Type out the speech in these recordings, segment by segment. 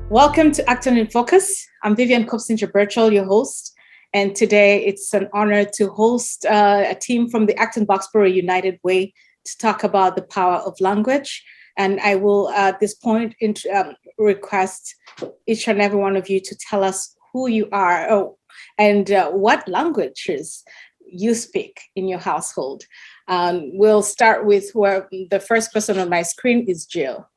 Welcome to Acton In Focus. I'm Vivian Kobusingye Birchall, your host. And today it's an honor to host a team from the Acton-Boxbrough United Way to talk about the power of language. And I will, at this point, request each and every one of you to tell us who you are and what languages you speak in your household. We'll start with the first person on my screen is Jill.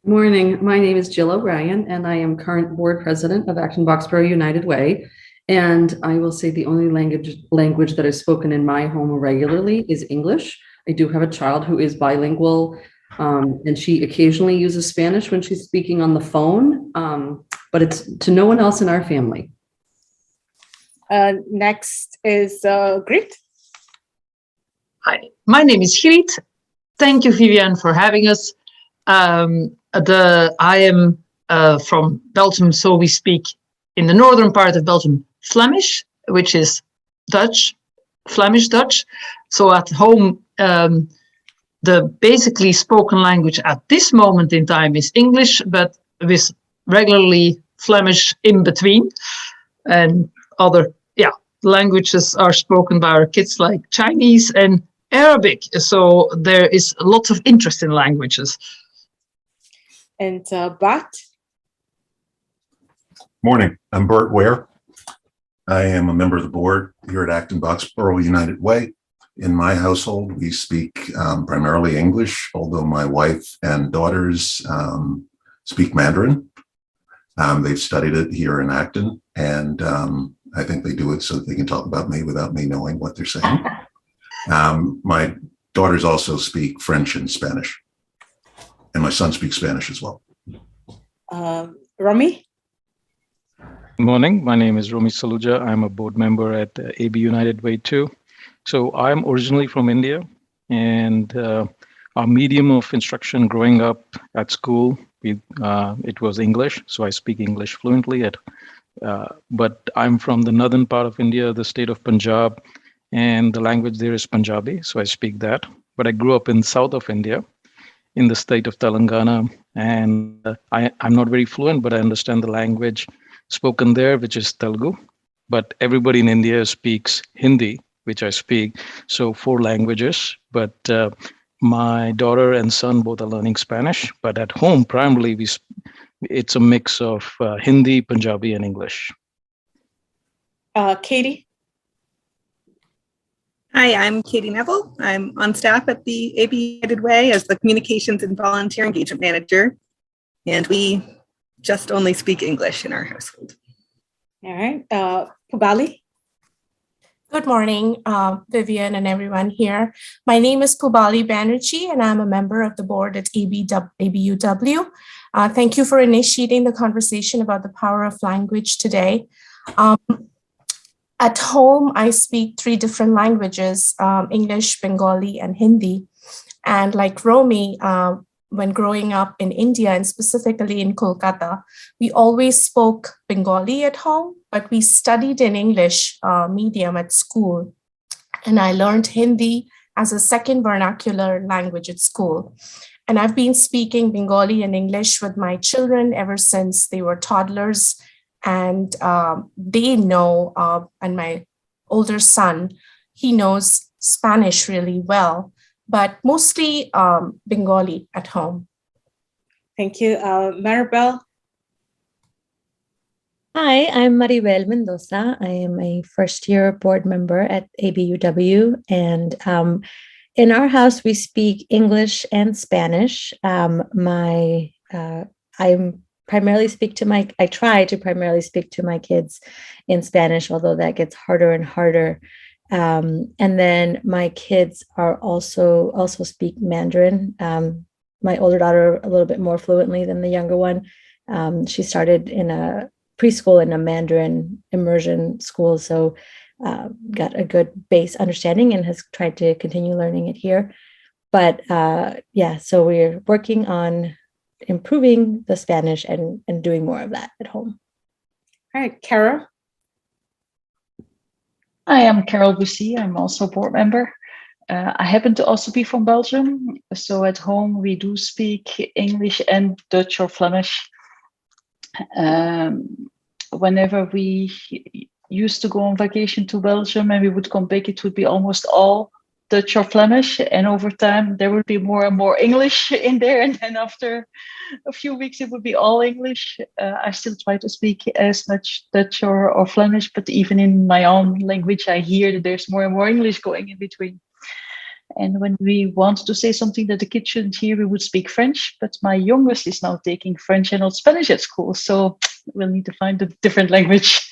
Morning, my name is Jill O'Brien, and I am current board president of Acton-Boxbrough United Way. And I will say the only language that is spoken in my home regularly is English. I do have a child who is bilingual, and she occasionally uses Spanish when she's speaking on the phone, but it's to no one else in our family. Next is Grit. Hi, my name is Grit. Thank you, Vivian, for having us. I am from Belgium, so we speak in the northern part of Belgium Flemish, which is Dutch, Flemish Dutch. So at home, the basically spoken language at this moment in time is English, but with regularly Flemish in between. And other languages are spoken by our kids like Chinese and Arabic. So there is lots of interest in languages. And Bart? Morning, I'm Bert Ware. I am a member of the board here at Acton-Boxbrough United Way. In my household, we speak primarily English, although my wife and daughters speak Mandarin. They've studied it here in Acton, and I think they do it so that they can talk about me without me knowing what they're saying. My daughters also speak French and Spanish. And my son speaks Spanish as well. Rami? Good morning. My name is Rami Saluja. I'm a board member at ABUW United Way too. So I'm originally from India, and our medium of instruction growing up at school, it was English. So I speak English fluently. But I'm from the northern part of India, the state of Punjab, and the language there is Punjabi. So I speak that. But I grew up in south of India, in the state of Telangana, and I'm not very fluent, but I understand the language spoken there, which is Telugu. But everybody in India speaks Hindi, which I speak, so 4 languages. But my daughter and son both are learning Spanish, but at home, primarily, it's a mix of Hindi, Punjabi, and English. Katie? Hi, I'm Katie Neville. I'm on staff at the ABUW United Way as the Communications and Volunteer Engagement Manager, and we just only speak English in our household. All right. Pubali? Good morning, Vivian and everyone here. My name is Pubali Banerjee, and I'm a member of the board at ABUW. Thank you for initiating the conversation about the power of language today. At home, I speak 3 different languages, English, Bengali, and Hindi. And like Romy, when growing up in India and specifically in Kolkata, we always spoke Bengali at home, but we studied in English medium at school. And I learned Hindi as a second vernacular language at school. And I've been speaking Bengali and English with my children ever since they were toddlers. And they know, and my older son, he knows Spanish really well, but mostly Bengali at home. Thank you. Maribel? Hi, I'm Maribel Mendoza. I am a first-year board member at ABUW, and in our house, we speak English and Spanish. I try to primarily speak to my kids in Spanish, although that gets harder and harder. And then my kids are also speak Mandarin. My older daughter a little bit more fluently than the younger one. She started in a preschool in a Mandarin immersion school, so got a good base understanding and has tried to continue learning it here. But so we're working on improving the Spanish and doing more of that at home. All right, Carol? I am Carol Bussy. I'm also a board member. I happen to also be from Belgium. So at home, we do speak English and Dutch or Flemish. Whenever we used to go on vacation to Belgium and we would come back, it would be almost all Dutch or Flemish, and over time there would be more and more English in there, and then after a few weeks it would be all English. I still try to speak as much Dutch or Flemish, but even in my own language I hear that there's more and more English going in between. And when we want to say something that the kids shouldn't hear, we would speak French, but my youngest is now taking French and not Spanish at school, so we'll need to find a different language.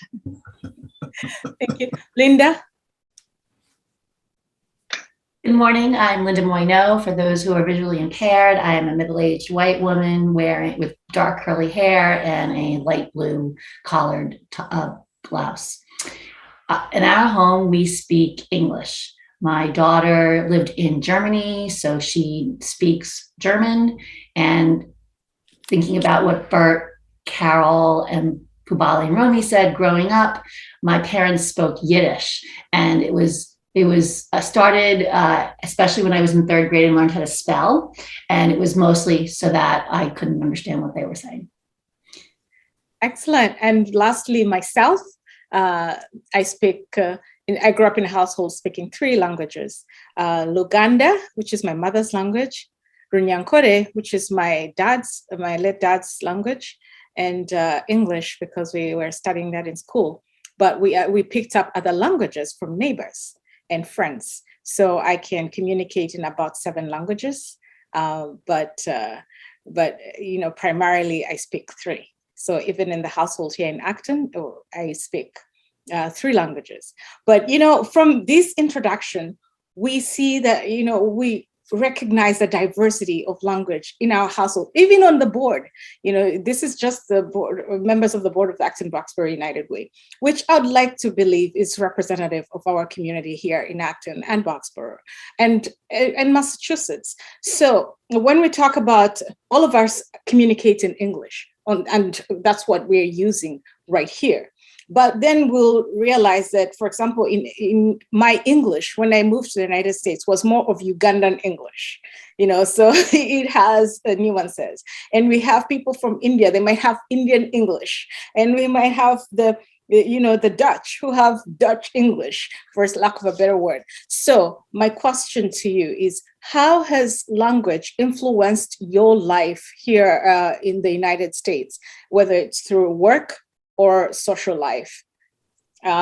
Thank you. Linda? Good morning, I'm Linda Moineau. For those who are visually impaired, I am a middle-aged white woman with dark curly hair and a light blue collared blouse. In our home, we speak English. My daughter lived in Germany, so she speaks German. And thinking about what Bert, Carol, and Pubali and Rami said, growing up, my parents spoke Yiddish, and it was started, especially when I was in 3rd grade and learned how to spell. And it was mostly so that I couldn't understand what they were saying. Excellent. And lastly, myself, I grew up in a household speaking 3 languages, Luganda, which is my mother's language, Runyankore, which is my late dad's language, and English, because we were studying that in school. But we picked up other languages from neighbors and friends. So I can communicate in about 7 languages, but primarily I speak 3. So even in the household here in Acton, I speak 3 languages. But, from this introduction, we see that, we recognize the diversity of language in our household, even on the board. This is just the board, members of the board of the Acton-Boxbrough United Way, which I'd like to believe is representative of our community here in Acton and Boxborough and Massachusetts. So when we talk about all of us communicate in English, and that's what we're using right here. But then we'll realize that, for example, in my English, when I moved to the United States, was more of Ugandan English, so it has nuances. And we have people from India, they might have Indian English, and we might have the Dutch who have Dutch English, for lack of a better word. So my question to you is, how has language influenced your life here in the United States, whether it's through work or social life,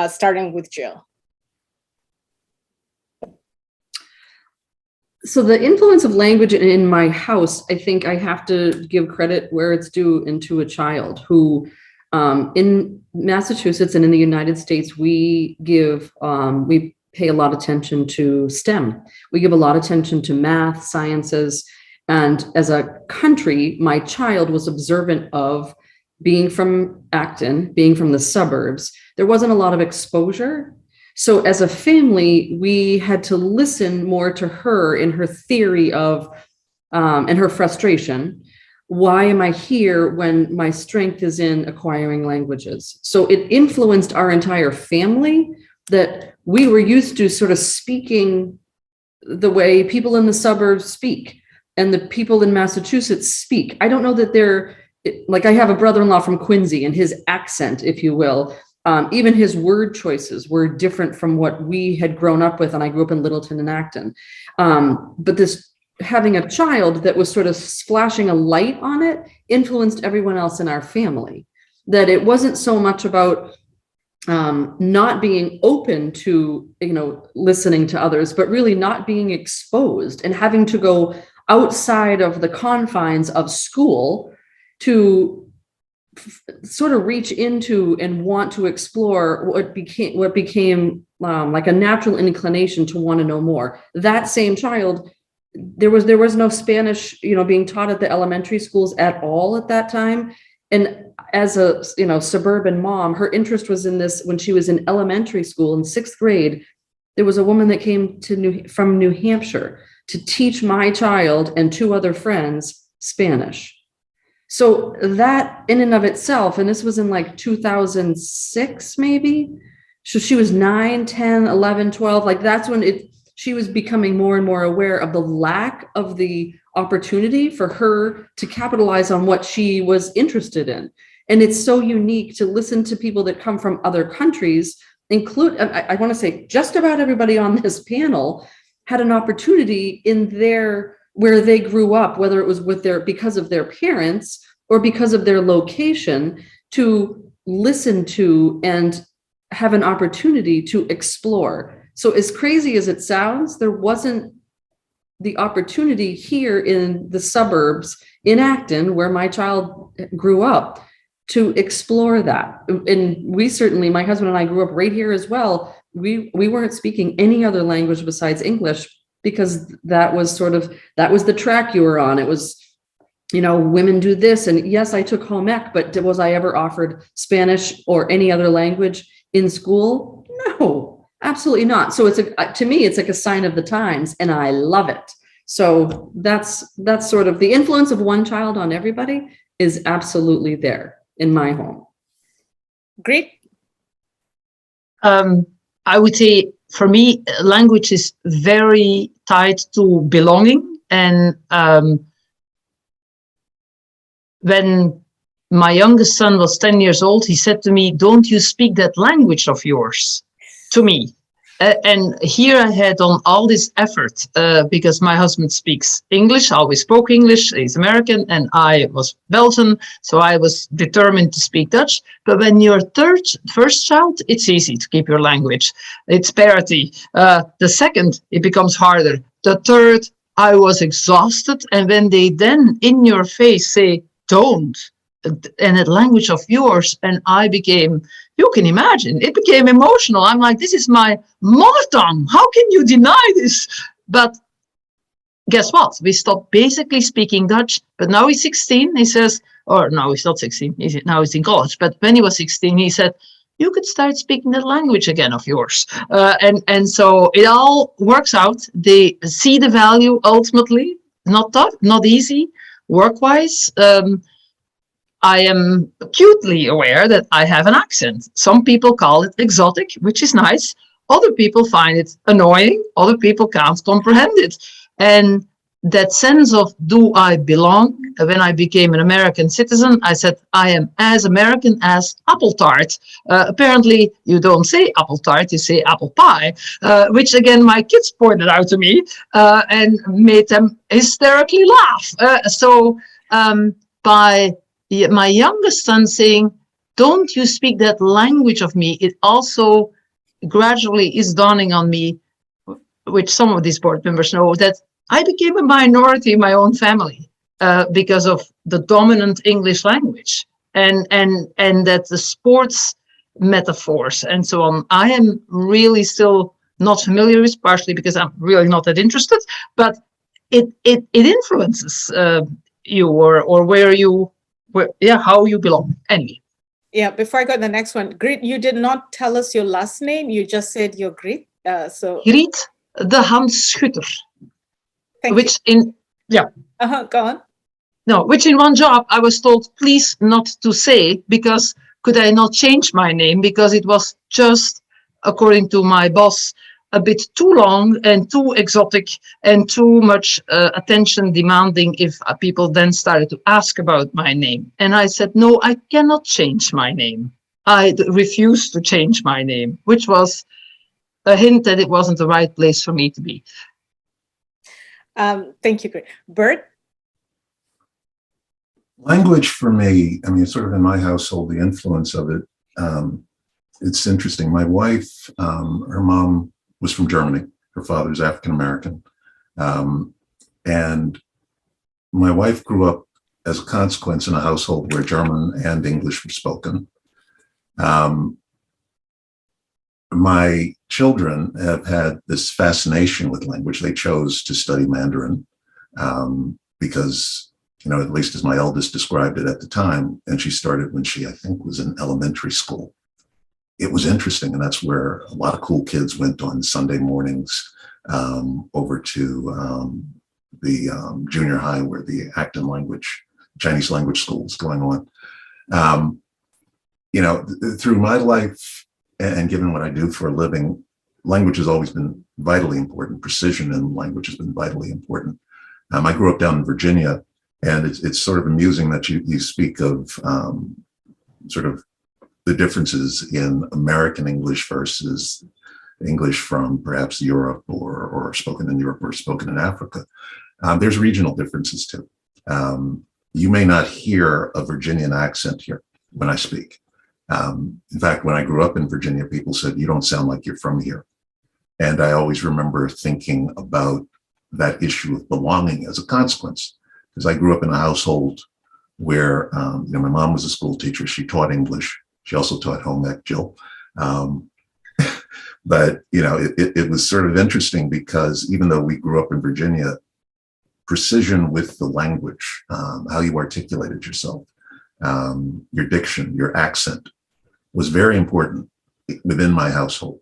starting with Jill? So the influence of language in my house, I think I have to give credit where it's due into a child who, in Massachusetts and in the United States, we pay a lot of attention to STEM. We give a lot of attention to math, sciences, and as a country, my child was observant of being from Acton, being from the suburbs. There wasn't a lot of exposure. So as a family, we had to listen more to her in her theory of, and her frustration. Why am I here when my strength is in acquiring languages? So it influenced our entire family, that we were used to sort of speaking the way people in the suburbs speak and the people in Massachusetts speak. I don't know that they're, like, I have a brother-in-law from Quincy, and his accent, if you will, even his word choices were different from what we had grown up with, and I grew up in Littleton and Acton. But this having a child that was sort of splashing a light on it influenced everyone else in our family. That it wasn't so much about not being open to, listening to others, but really not being exposed and having to go outside of the confines of school to sort of reach into and want to explore what became like a natural inclination to want to know more. That same child, there was no Spanish, being taught at the elementary schools at all at that time. And as a, suburban mom, her interest was in this when she was in elementary school in 6th grade. There was a woman that came from New Hampshire to teach my child and 2 other friends Spanish. So that in and of itself, and this was in like 2006, maybe. So she was 9, 10, 11, 12. Like that's when she was becoming more and more aware of the lack of the opportunity for her to capitalize on what she was interested in. And it's so unique to listen to people that come from other countries, I want to say just about everybody on this panel had an opportunity in where they grew up, whether it was because of their parents or because of their location, to listen to and have an opportunity to explore. So as crazy as it sounds, there wasn't the opportunity here in the suburbs in Acton, where my child grew up, to explore that. And we certainly, my husband and I grew up right here as well. We weren't speaking any other language besides English, because that was the track you were on. It was, women do this. And yes, I took home ec, but was I ever offered Spanish or any other language in school? No, absolutely not. So to me, it's like a sign of the times, and I love it. So that's sort of the influence of one child on everybody is absolutely there in my home. Great. I would say for me, language is very tied to belonging. And when my youngest son was 10 years old, he said to me, "Don't you speak that language of yours?" to me. And here I had done all this effort because my husband speaks English, always spoke English, he's American, and I was Belgian, so I was determined to speak Dutch. But when you're first child, it's easy to keep your language. It's parity. The second, it becomes harder. The third, I was exhausted. And when they then in your face say, "Don't," and a language of yours, and I became, you can imagine, it became emotional. I'm like, this is my mother tongue. How can you deny this? But guess what? We stopped basically speaking Dutch, but now he's 16. He says, or no, he's not 16. Now he's in college. But when he was 16, he said, "You could start speaking the language again of yours." And so it all works out. They see the value ultimately, not tough, not easy, work-wise. I am acutely aware that I have an accent. Some people call it exotic, which is nice. Other people find it annoying. Other people can't comprehend it. And that sense of, do I belong? When I became an American citizen, I said, I am as American as apple tart. Apparently, you don't say apple tart, you say apple pie, which again, my kids pointed out to me and made them hysterically laugh. By my youngest son saying, "Don't you speak that language of me," it also gradually is dawning on me, which some of these board members know, that I became a minority in my own family because of the dominant English language and that the sports metaphors and so on, I am really still not familiar with, partially because I'm really not that interested, but it influences you or how you belong. Anyway. Yeah, before I go to the next one, Griet, you did not tell us your last name. You just said you're Griet. Griet de Handschutter. Go on. No, which in one job I was told, please not to say, because could I not change my name? Because it was just, according to my boss, a bit too long and too exotic and too much attention demanding if people then started to ask about my name. And I said, no, I cannot change my name. I refuse to change my name, which was a hint that it wasn't the right place for me to be. Thank you, Bert? Language for me, I mean, sort of in my household, the influence of it, it's interesting. My wife, her mom was from Germany. Her father's African-American. And my wife grew up as a consequence in a household where German and English were spoken. My children have had this fascination with language. They chose to study Mandarin because, at least as my eldest described it at the time, and she started when she, I think, was in elementary school. It was interesting, and that's where a lot of cool kids went on Sunday mornings over to the junior high where the Acton Chinese language school is going on. Through my life and given what I do for a living, language has always been vitally important. Precision in language has been vitally important. I grew up down in Virginia, and it's sort of amusing that you speak of sort of the differences in American English versus English from perhaps Europe or spoken in Europe or spoken in Africa. There's regional differences too. You may not hear a Virginian accent here when I speak. In fact, when I grew up in Virginia, people said, "You don't sound like you're from here." And I always remember thinking about that issue of belonging as a consequence, because I grew up in a household where my mom was a school teacher. She taught English. She also taught home ec, Jill. But it was sort of interesting because even though we grew up in Virginia, precision with the language, how you articulated yourself, your diction, your accent was very important within my household.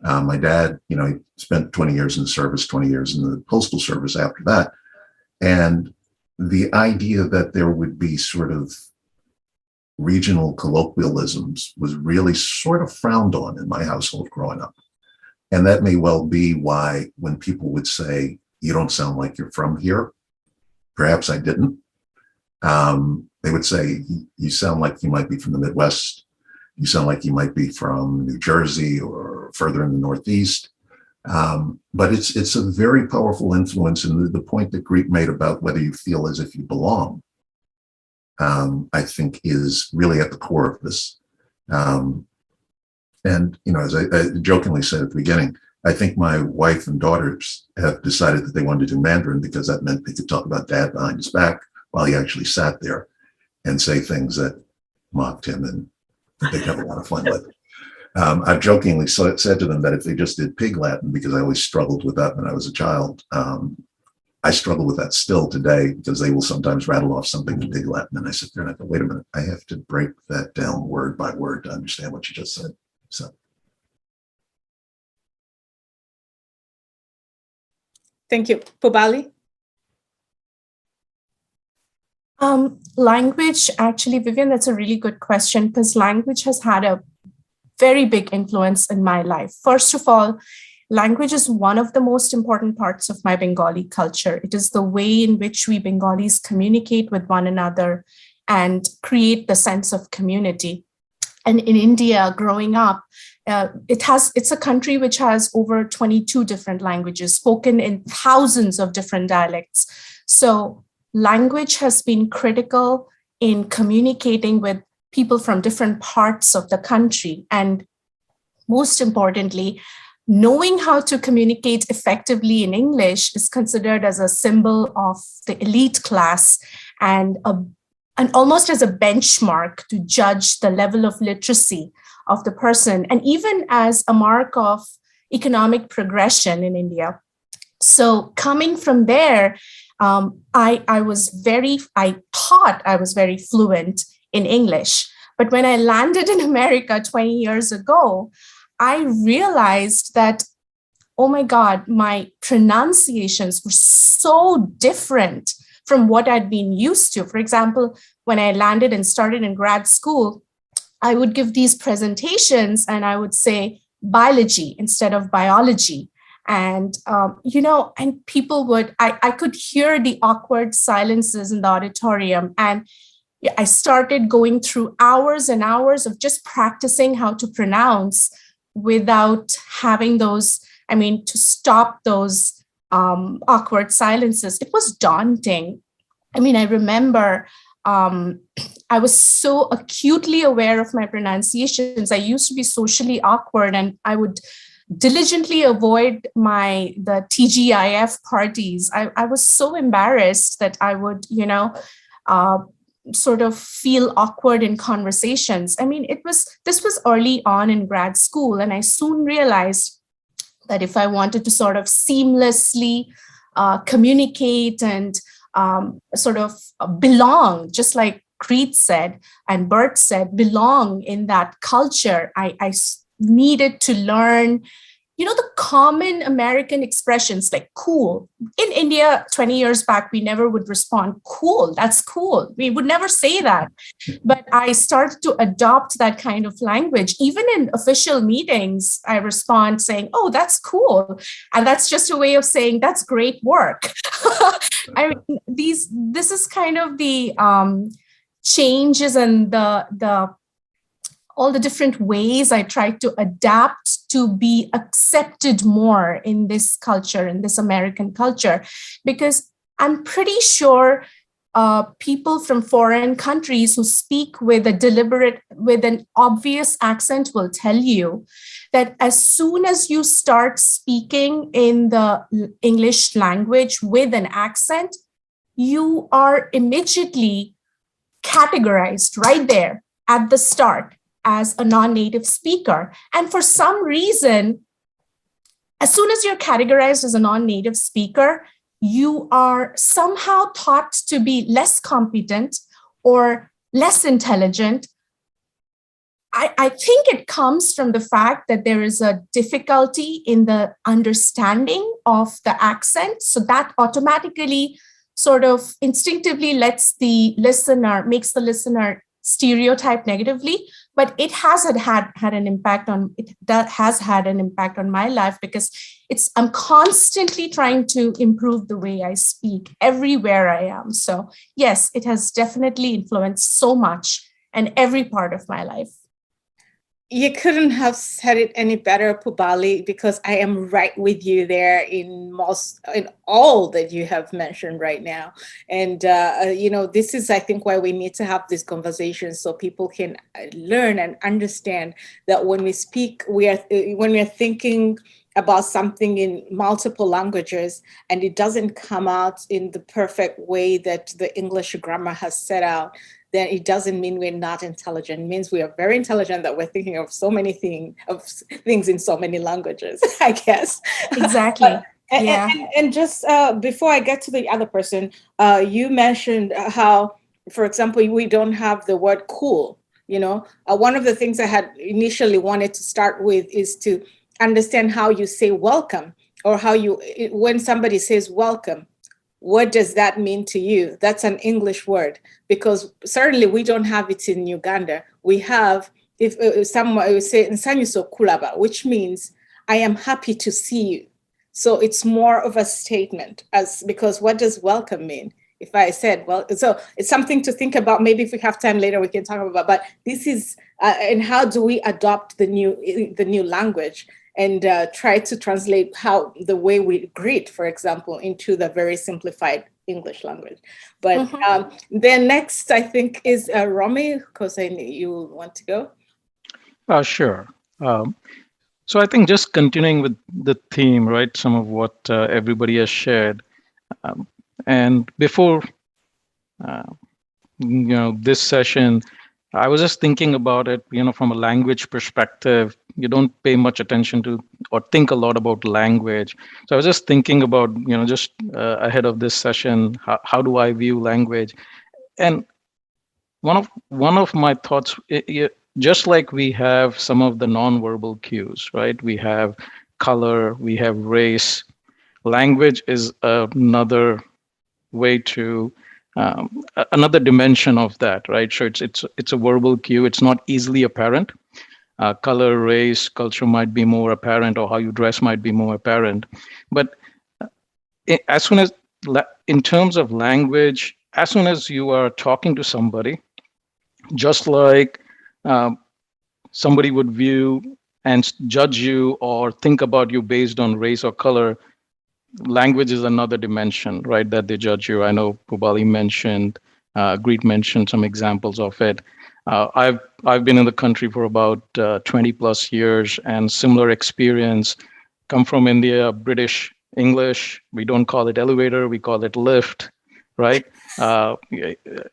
My dad, he spent 20 years in the service, 20 years in the postal service after that. And the idea that there would be sort of regional colloquialisms was really sort of frowned on in my household growing up. And that may well be why when people would say, "You don't sound like you're from here," perhaps I didn't. They would say, "You sound like you might be from the Midwest. You sound like you might be from New Jersey or further in the Northeast." But it's a very powerful influence. And the point that Greet made about whether you feel as if you belong, I think is really at the core of this. As I jokingly said at the beginning, I think my wife and daughters have decided that they wanted to do Mandarin because that meant they could talk about Dad behind his back while he actually sat there and say things that mocked him and they'd have a lot of fun with. I've jokingly said to them that if they just did Pig Latin, because I always struggled with that when I was a child, I struggle with that still today because they will sometimes rattle off something in Pig Latin and I sit there and I go, "Wait a minute, I have to break that down word by word to understand what you just said." So. Thank you. Pubali? Language, actually, Vivian, that's a really good question because language has had a very big influence in my life. First of all, language is one of the most important parts of my Bengali culture. It is the way in which we Bengalis communicate with one another and create the sense of community. And in India, growing up, it's a country which has over 22 different languages spoken in thousands of different dialects. So language has been critical in communicating with people from different parts of the country. And most importantly, knowing how to communicate effectively in English is considered as a symbol of the elite class and almost as a benchmark to judge the level of literacy of the person, and even as a mark of economic progression in India. So coming from there, I thought I was very fluent in English. But when I landed in America 20 years ago, I realized that, oh my God, my pronunciations were so different from what I'd been used to. For example, when I landed and started in grad school, I would give these presentations and I would say biology instead of biology. And, and people I could hear the awkward silences in the auditorium. And I started going through hours and hours of just practicing how to pronounce without having to stop those awkward silences. It was daunting. I remember I was so acutely aware of my pronunciations. I used to be socially awkward and I would diligently avoid the TGIF parties. I was so embarrassed that I would, sort of feel awkward in conversations. This was early on in grad school, and I soon realized that if I wanted to sort of seamlessly communicate and sort of belong, just like Creed said and Bert said, belong in that culture, I needed to learn, the common American expressions like cool. In India, 20 years back, we never would respond, cool, that's cool. We would never say that. But I started to adopt that kind of language. Even in official meetings, I respond saying, oh, that's cool. And that's just a way of saying, that's great work. This is kind of the changes and the all the different ways I try to adapt to be accepted more in this culture, in this American culture, because I'm pretty sure people from foreign countries who speak with an obvious accent will tell you that as soon as you start speaking in the English language with an accent, you are immediately categorized right there at the start as a non-native speaker. And for some reason, as soon as you're categorized as a non-native speaker, you are somehow thought to be less competent or less intelligent. I think it comes from the fact that there is a difficulty in the understanding of the accent. So that automatically sort of instinctively makes the listener stereotype negatively, but it has had an impact on my life, because I'm constantly trying to improve the way I speak everywhere I am. So yes, it has definitely influenced so much and every part of my life. You couldn't have said it any better, Pubali, because I am right with you there in all that you have mentioned right now. And, this is, I think, why we need to have this conversation so people can learn and understand that when we speak, when we're thinking about something in multiple languages and it doesn't come out in the perfect way that the English grammar has set out, then it doesn't mean we're not intelligent. It means we are very intelligent, that we're thinking of so many things in so many languages, I guess. Exactly. And just before I get to the other person, you mentioned how, for example, we don't have the word cool. One of the things I had initially wanted to start with is to understand how you say welcome, or when somebody says welcome, what does that mean to you? That's an English word, because certainly we don't have it in Uganda. We have, if someone would say "Nsanyuso kulaba," which means I am happy to see you. So it's more of a statement, because what does welcome mean? If I said, well, so it's something to think about. Maybe if we have time later, we can talk about. But this is, and how do we adopt the new language and try to translate the way we greet, for example, into the very simplified English language. But then next, I think, is Rami, because I knew you want to go. Sure. So I think just continuing with the theme, right? Some of what everybody has shared. And before, this session, I was just thinking about it, from a language perspective. You don't pay much attention to or think a lot about language. So I was just thinking about, just ahead of this session, how do I view language? And one of my thoughts, just like we have some of the nonverbal cues, right? We have color, we have race. Language is another way to another dimension of that, right? So it's a verbal cue. It's not easily apparent. Color, race, culture might be more apparent, or how you dress might be more apparent. But as soon as, in terms of language, as soon as you are talking to somebody, just like somebody would view and judge you or think about you based on race or color, language is another dimension, right, that they judge you. I know Pubali mentioned, Greet mentioned some examples of it. I've been in the country for about 20 plus years, and similar experience. Come from India, British English. We don't call it elevator, we call it lift, right?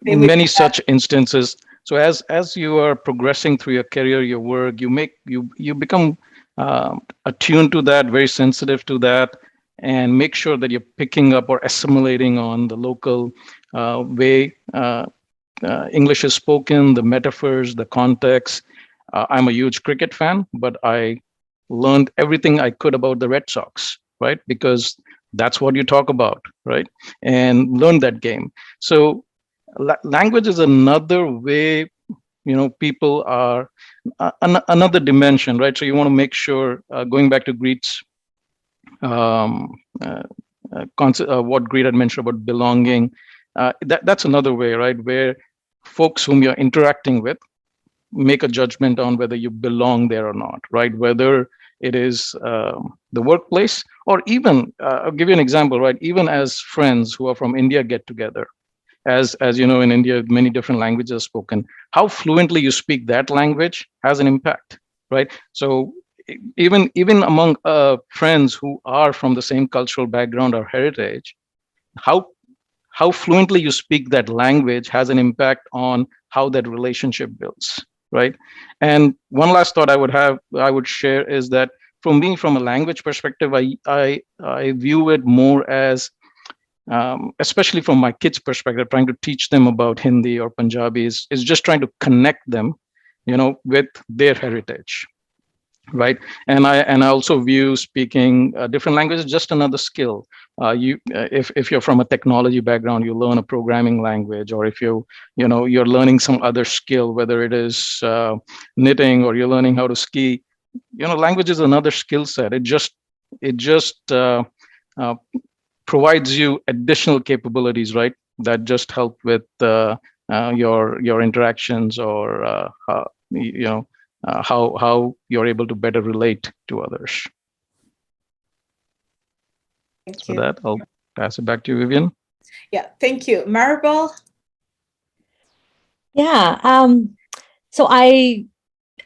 Many such instances. So as you are progressing through your career, your work, you become attuned to that, very sensitive to that, and make sure that you're picking up or assimilating on the local way English is spoken, the metaphors, the context. I'm a huge cricket fan, but I learned everything I could about the Red Sox, right? Because that's what you talk about, right? And learn that game. So language is another way, people are another dimension, right? So you want to make sure, going back to Greet's what Greet had mentioned about belonging, that's another way, right? Where folks whom you're interacting with, make a judgment on whether you belong there or not, right? Whether it is the workplace, or even, I'll give you an example, right? Even as friends who are from India get together, as you know, in India, many different languages are spoken. How fluently you speak that language has an impact, right? So even among friends who are from the same cultural background or heritage, how fluently you speak that language has an impact on how that relationship builds, right? And one last thought I would share is that for me, from a language perspective, I view it more as, especially from my kids' perspective, trying to teach them about Hindi or Punjabi is just trying to connect them, with their heritage, right? And I also view speaking different languages just another skill. If you're from a technology background, you learn a programming language, or if you're learning some other skill, whether it is knitting, or you're learning how to ski. Language is another skill set. It just provides you additional capabilities, right? That just help with your interactions, or how you're able to better relate to others. Thank So you. that I'll pass it back to you, Vivian. Yeah, thank you. Maribel? Yeah, so I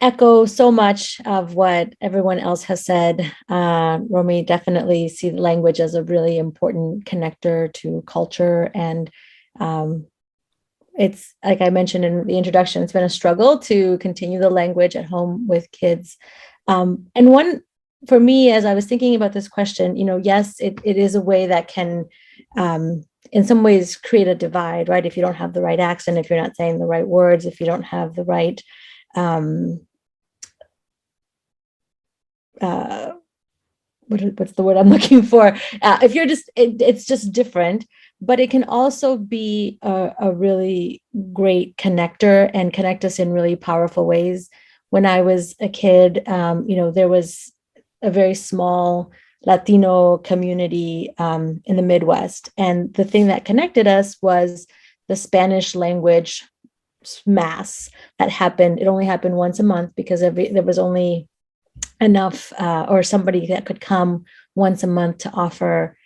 echo so much of what everyone else has said. Romy, definitely see language as a really important connector to culture. And it's, like I mentioned in the introduction, it's been a struggle to continue the language at home with kids. And one, for me, as I was thinking about this question, yes, it is a way that can, in some ways, create a divide, right? If you don't have the right accent, if you're not saying the right words, if you don't have the right, what's the word I'm looking for? If you're just, it's just different, but it can also be a really great connector and connect us in really powerful ways. When I was a kid, there was a very small Latino community in the Midwest. And the thing that connected us was the Spanish language mass that happened. It only happened once a month because there was only enough or somebody that could come once a month to offer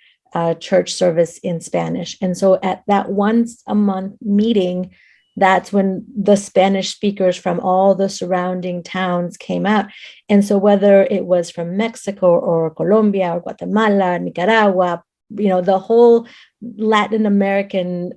church service in Spanish. And so at that once a month meeting, that's when the Spanish speakers from all the surrounding towns came out. And so whether it was from Mexico or Colombia or Guatemala, Nicaragua, the whole Latin American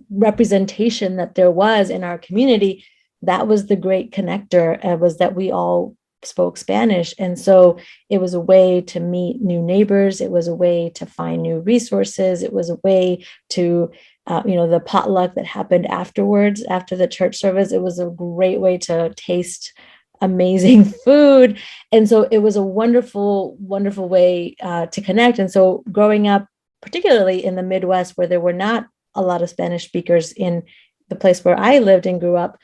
representation that there was in our community, that was the great connector, was that we all spoke Spanish. And so it was a way to meet new neighbors. It was a way to find new resources. It was a way to, the potluck that happened afterwards, after the church service, it was a great way to taste amazing food. And so it was a wonderful, wonderful way to connect. And so growing up, particularly in the Midwest, where there were not a lot of Spanish speakers in the place where I lived and grew up,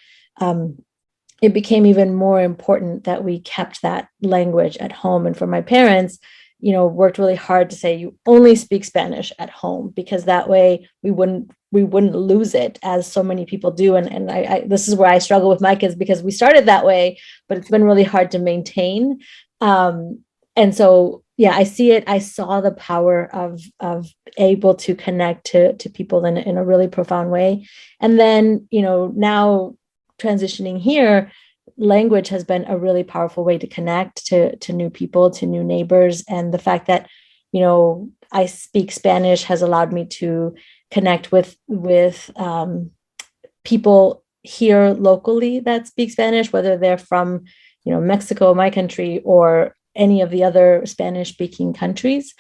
it became even more important that we kept that language at home. And for my parents, worked really hard to say, you only speak Spanish at home, because that way we wouldn't lose it, as so many people do. And I this is where I struggle with my kids, because we started that way, but it's been really hard to maintain. And so, yeah, I see it. I saw the power of able to connect to people in a really profound way. And then, now transitioning here, language has been a really powerful way to connect to new people, to new neighbors. And the fact that, I speak Spanish has allowed me to connect with people here locally that speak Spanish, whether they're from, Mexico, my country, or any of the other Spanish speaking countries.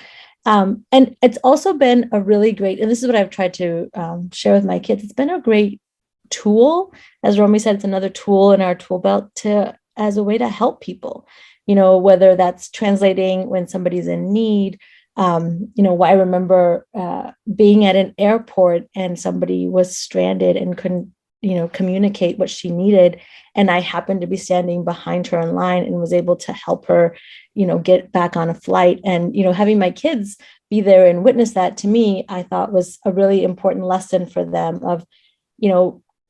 And it's also been a really great, and this is what I've tried to share with my kids, it's been a great tool. As Romy said, it's another tool in our tool belt as a way to help people, whether that's translating when somebody's in need. I remember being at an airport and somebody was stranded and couldn't, communicate what she needed. And I happened to be standing behind her in line and was able to help her, get back on a flight. And, having my kids be there and witness that, to me, I thought was a really important lesson for them of,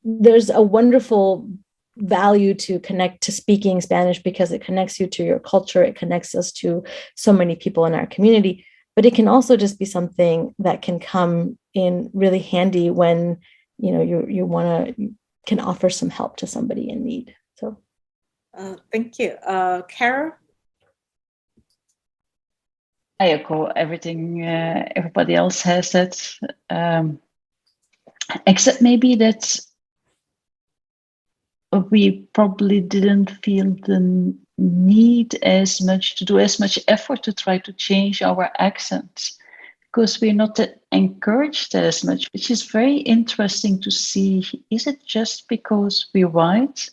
there's a wonderful value to connect to speaking Spanish because it connects you to your culture. It connects us to so many people in our community. But it can also just be something that can come in really handy when you want to can offer some help to somebody in need. So, thank you, Kara. I echo everything everybody else has said, except maybe that we probably didn't feel the need as much to do as much effort to try to change our accents because we're not encouraged as much, which is very interesting to see. Is it just because we're white?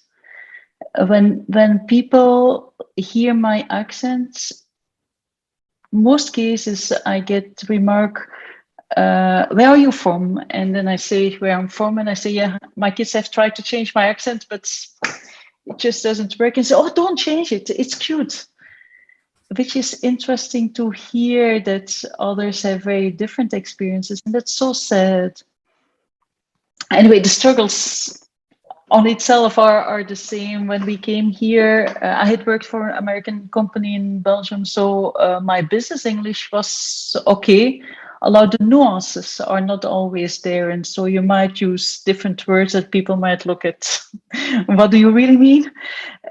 When people hear my accents, most cases I get remark, where are you from? And then I say where I'm from, and I say, yeah, my kids have tried to change my accent, but it just doesn't work. And say, oh, don't change it, it's cute. Which is interesting to hear that others have very different experiences, and that's so sad. Anyway, the struggles on itself are the same. When we came here, I had worked for an American company in Belgium, so my business English was okay. Although the nuances are not always there, and so you might use different words that people might look at. What do you really mean?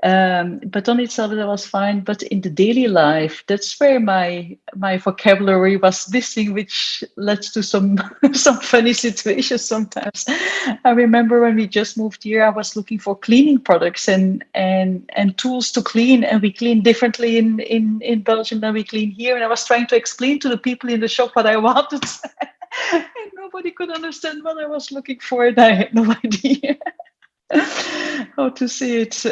But on itself, that was fine. But in the daily life, that's where my vocabulary was missing, which led to some funny situations sometimes. I remember when we just moved here, I was looking for cleaning products and tools to clean, and we clean differently in Belgium than we clean here. And I was trying to explain to the people in the shop what I wanted, and nobody could understand what I was looking for, and I had no idea how to say it.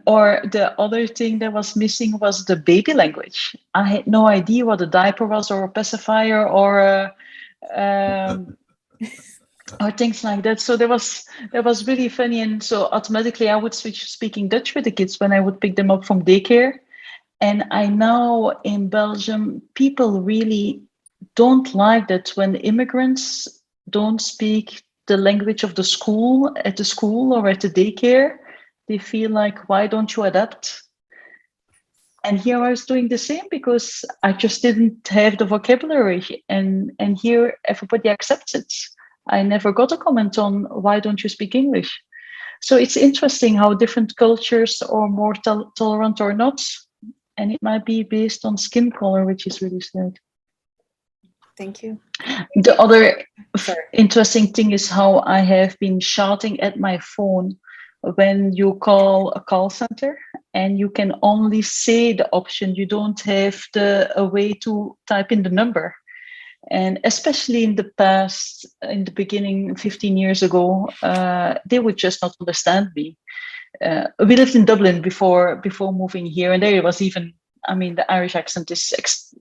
Or the other thing that was missing was the baby language. I had no idea what a diaper was, or a pacifier, or or things like that. So that was really funny. And so automatically I would switch to speaking Dutch with the kids when I would pick them up from daycare. And I know in Belgium, people really don't like that when immigrants don't speak the language of the school, at the school or at the daycare. They feel like, why don't you adapt? And here I was doing the same because I just didn't have the vocabulary. And here everybody accepts it. I never got a comment on, why don't you speak English? So it's interesting how different cultures are more tolerant or not. And it might be based on skin color, which is really sad. Thank you. The other interesting thing is how I have been shouting at my phone when you call a call center and you can only say the option. You don't have a way to type in the number. And especially in the past, in the beginning, 15 years ago, they would just not understand me. We lived in Dublin before moving here, and there it was even, I mean, the Irish accent is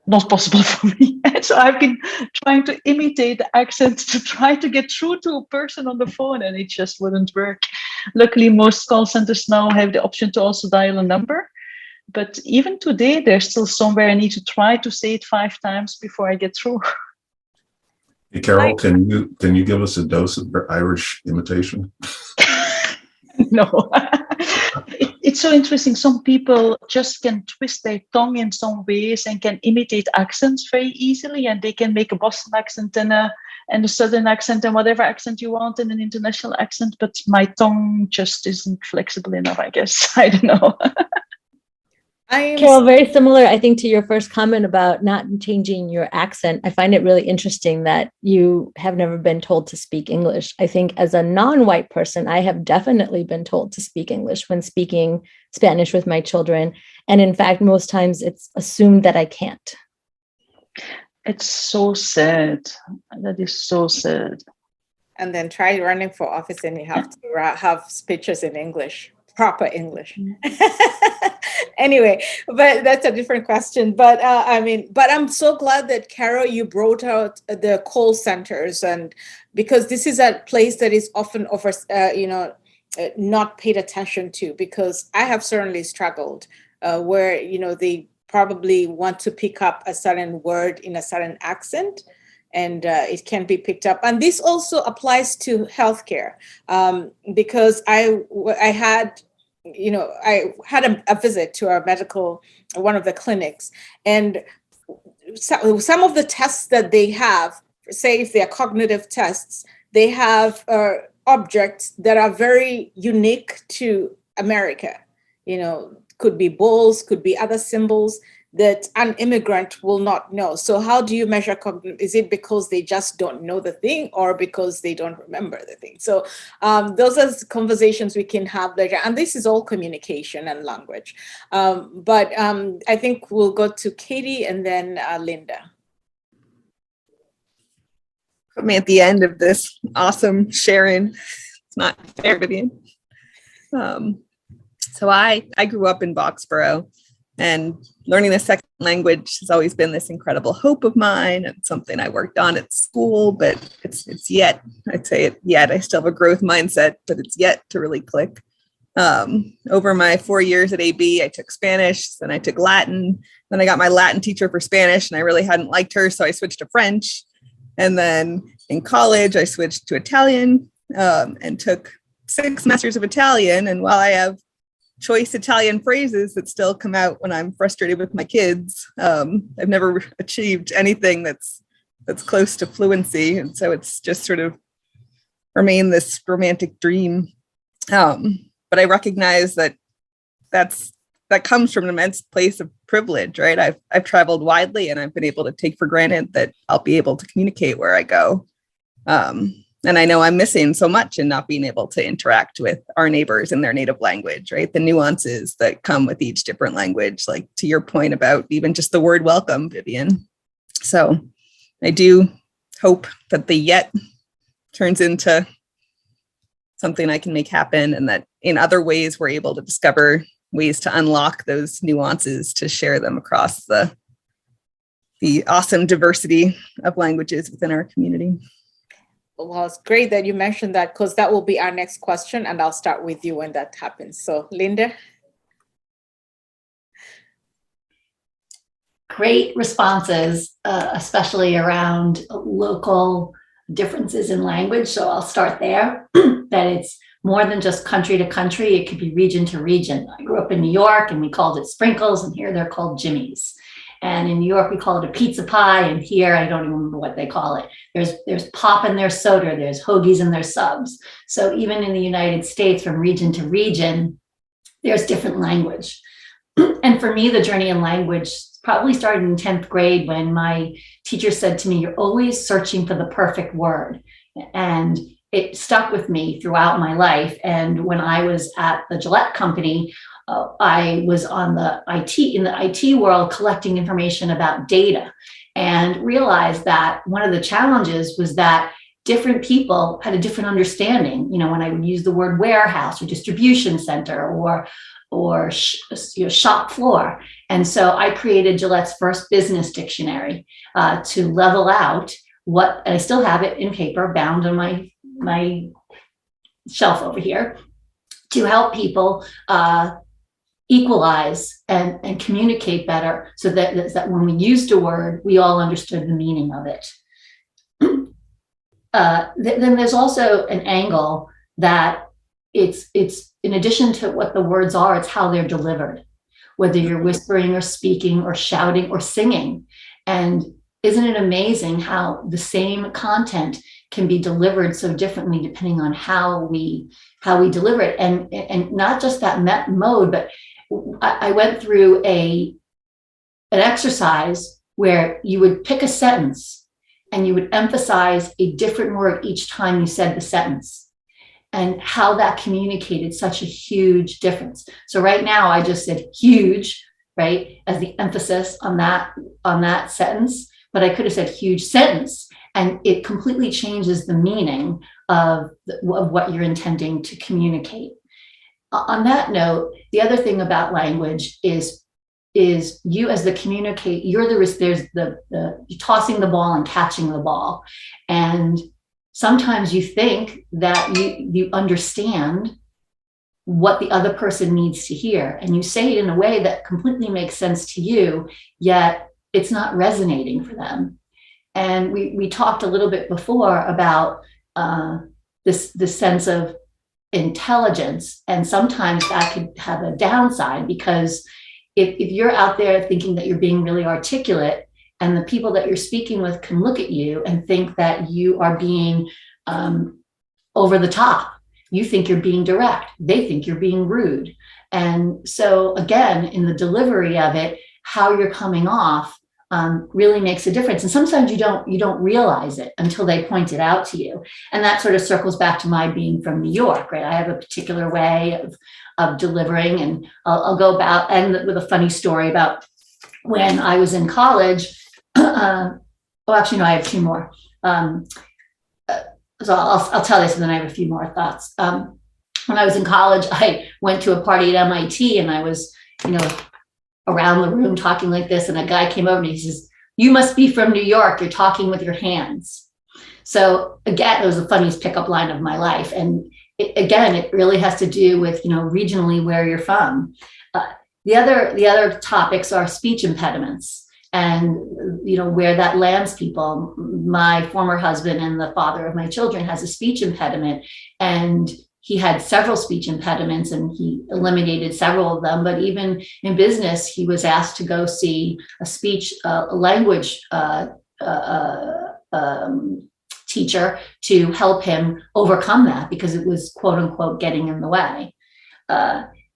not possible for me. And so I've been trying to imitate the accent to try to get through to a person on the phone, and it just wouldn't work. Luckily, most call centers now have the option to also dial a number. But even today, there's still somewhere I need to try to say it 5 times before I get through. Hey, Carol, can you give us a dose of Irish imitation? No. It's so interesting. Some people just can twist their tongue in some ways and can imitate accents very easily, and they can make a Boston accent and a Southern accent and whatever accent you want and an international accent. But my tongue just isn't flexible enough, I guess. I don't know. Carol, very similar, I think, to your first comment about not changing your accent. I find it really interesting that you have never been told to speak English. I think as a non-white person, I have definitely been told to speak English when speaking Spanish with my children. And in fact, most times it's assumed that I can't. It's so sad. That is so sad. And then try running for office and you have to have speeches in English. Proper English. Anyway, but that's a different question. But but I'm so glad that, Carol, you brought out the call centers, and because this is a place that is often not paid attention to, because I have certainly struggled where, they probably want to pick up a certain word in a certain accent. and it can be picked up. And this also applies to healthcare, because I had a visit to one of the clinics, and some of the tests that they have, say if they're cognitive tests, they have objects that are very unique to America. Could be bowls, could be other symbols that an immigrant will not know. So how do you measure cognitive? Is it because they just don't know the thing, or because they don't remember the thing? So those are conversations we can have later. And this is all communication and language. But I think we'll go to Katie and then Linda. Put me at the end of this awesome sharing. It's not fair, Vivian. So I grew up in Boxborough, and learning a second language has always been this incredible hope of mine, and something I worked on at school, but it's yet, I'd say it yet, I still have a growth mindset, but it's yet to really click. Over my 4 years at AB, I took Spanish, then I took Latin, then I got my Latin teacher for Spanish, and I really hadn't liked her, so I switched to French. And then in college, I switched to Italian, and took 6 semesters of Italian. And while I have choice Italian phrases that still come out when I'm frustrated with my kids, I've never achieved anything that's close to fluency. And so it's just sort of remained this romantic dream. But I recognize that comes from an immense place of privilege, right? I've traveled widely, and I've been able to take for granted that I'll be able to communicate where I go. And I know I'm missing so much in not being able to interact with our neighbors in their native language, right? The nuances that come with each different language, like to your point about even just the word welcome, Vivian. So I do hope that the yet turns into something I can make happen, and that in other ways we're able to discover ways to unlock those nuances, to share them across the awesome diversity of languages within our community. Well, it's great that you mentioned that, because that will be our next question, and I'll start with you when that happens. So, Linda. Great responses, especially around local differences in language. So I'll start there, that it's more than just country to country. It could be region to region. I grew up in New York, and we called it sprinkles, and here they're called jimmies. And in New York, we call it a pizza pie. And here, I don't even remember what they call it. There's pop in their soda. There's hoagies in their subs. So even in the United States, from region to region, there's different language. And for me, the journey in language probably started in 10th grade, when my teacher said to me, "You're always searching for the perfect word." And it stuck with me throughout my life. And when I was at the Gillette company, I was in the IT world, collecting information about data, and realized that one of the challenges was that different people had a different understanding. When I would use the word warehouse or distribution center or shop floor. And so I created Gillette's first business dictionary to level out and I still have it in paper, bound on my shelf over here, to help people equalize and communicate better, so that when we used a word, we all understood the meaning of it. Then there's also an angle that it's in addition to what the words are, it's how they're delivered, whether you're whispering or speaking or shouting or singing. And isn't it amazing how the same content can be delivered so differently depending on how we deliver it, and not just that mode, but I went through an exercise where you would pick a sentence and you would emphasize a different word each time you said the sentence, and how that communicated such a huge difference. So right now I just said huge, right, as the emphasis on that sentence, but I could have said huge sentence, and it completely changes the meaning of what you're intending to communicate. On that note, the other thing about language is you as the communicator, there's the tossing the ball and catching the ball. And sometimes you think that you understand what the other person needs to hear, and you say it in a way that completely makes sense to you, yet it's not resonating for them. And we talked a little bit before about this sense of intelligence, and sometimes that could have a downside, because if you're out there thinking that you're being really articulate, and the people that you're speaking with can look at you and think that you are being over the top, you think you're being direct, they think you're being rude. And so again, in the delivery of it, how you're coming off really makes a difference. And sometimes you don't realize it until they point it out to you. And that sort of circles back to my being from New York, right? I have a particular way of delivering, and I'll go about and with a funny story about when I was in college. Well, actually, no, I have two more. So I'll tell this, and then I have a few more thoughts. When I was in college, I went to a party at MIT, and I was, around the room talking like this, and a guy came over and he says, "You must be from New York. You're talking with your hands." So again, it was the funniest pickup line of my life. And it really has to do with, regionally where you're from. The other topics are speech impediments, and where that lands people. My former husband and the father of my children has a speech impediment, and he had several speech impediments, and he eliminated several of them. But even in business, he was asked to go see a speech language teacher to help him overcome that, because it was, quote unquote, getting in the way.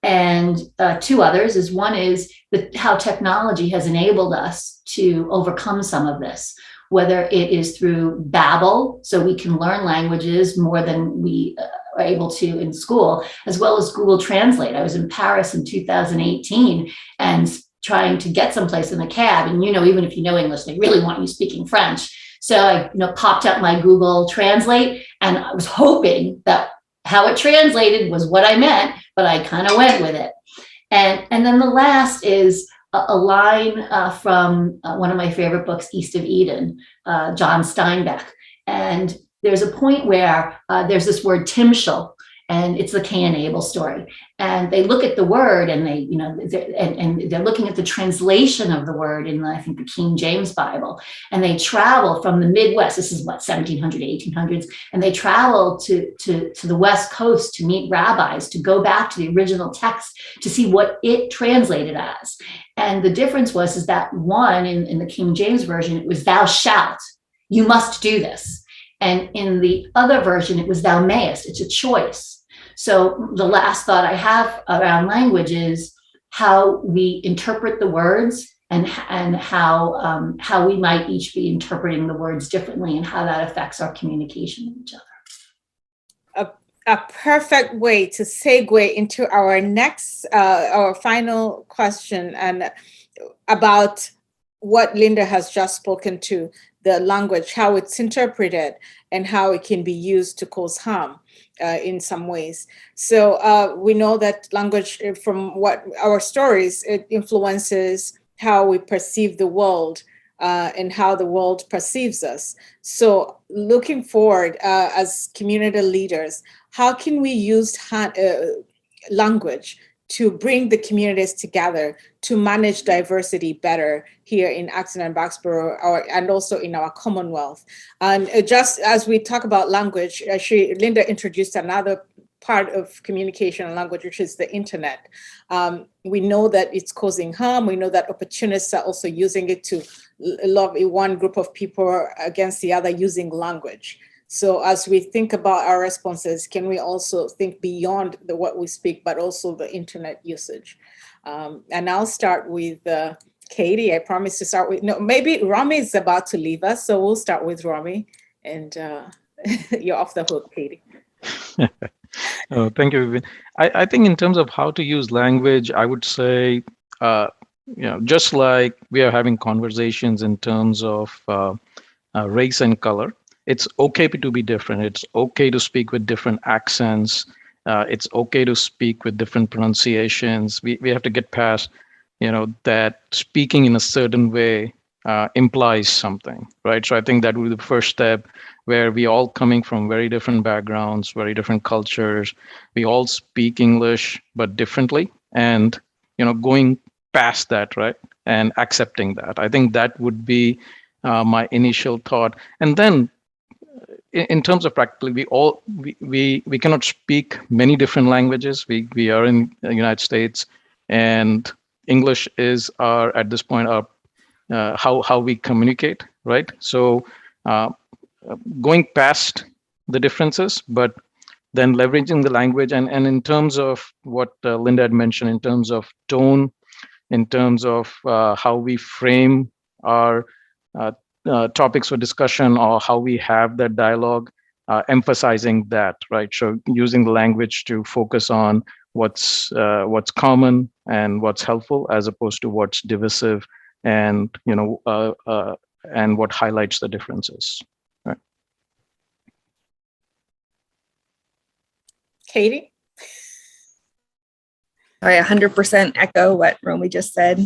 And two others is, one is how technology has enabled us to overcome some of this, whether it is through Babbel, so we can learn languages more than we are able to in school, as well as Google Translate. I was in Paris in 2018 and trying to get someplace in a cab. And, even if you know English, they really want you speaking French. So I popped up my Google Translate, and I was hoping that how it translated was what I meant, but I kind of went with it. And then the last is a line from one of my favorite books, East of Eden, John Steinbeck. And there's a point where there's this word timshel, and it's the Cain and Abel story. And they look at the word, and they're looking at the translation of the word in, I think, the King James Bible. And they travel from the Midwest. This is 1700, 1800s. And they travel to the West Coast to meet rabbis, to go back to the original text to see what it translated as. And the difference is that one, in the King James Version, it was "thou shalt," you must do this. And in the other version, it was "thou mayest," it's a choice. So the last thought I have around language is how we interpret the words, and how we might each be interpreting the words differently, and how that affects our communication with each other. A perfect way to segue into our next, our final question, and about what Linda has just spoken to, the language, how it's interpreted, and how it can be used to cause harm in some ways. So we know that language, from what our stories, it influences how we perceive the world and how the world perceives us. So looking forward as community leaders, how can we use language to bring the communities together to manage diversity better here in Acton and Boxbrough, and also in our Commonwealth? And just as we talk about language, actually, Linda introduced another part of communication and language, which is the internet. We know that it's causing harm. We know that opportunists are also using it to lobby one group of people against the other using language. So as we think about our responses, can we also think beyond what we speak, but also the internet usage? And I'll start with Katie. I promised to start with, maybe Rami is about to leave us, so we'll start with Rami, and you're off the hook, Katie. Oh, thank you, Vivian. I think in terms of how to use language, I would say, just like we are having conversations in terms of race and color, it's okay to be different. It's okay to speak with different accents. It's okay to speak with different pronunciations. We have to get past, that speaking in a certain way implies something, right? So I think that would be the first step, where we all coming from very different backgrounds, very different cultures. We all speak English, but differently, and, going past that, right? And accepting that. I think that would be my initial thought. And then in terms of practically, we cannot speak many different languages. We are in the United States, and English is at this point our how we communicate, right? So going past the differences, but then leveraging the language, and in terms of what Linda had mentioned, in terms of tone, in terms of how we frame our topics for discussion, or how we have that dialogue, emphasizing that, right? So using the language to focus on what's common and what's helpful, as opposed to what's divisive, and and what highlights the differences. Right. Katie? I 100% echo what Romy just said.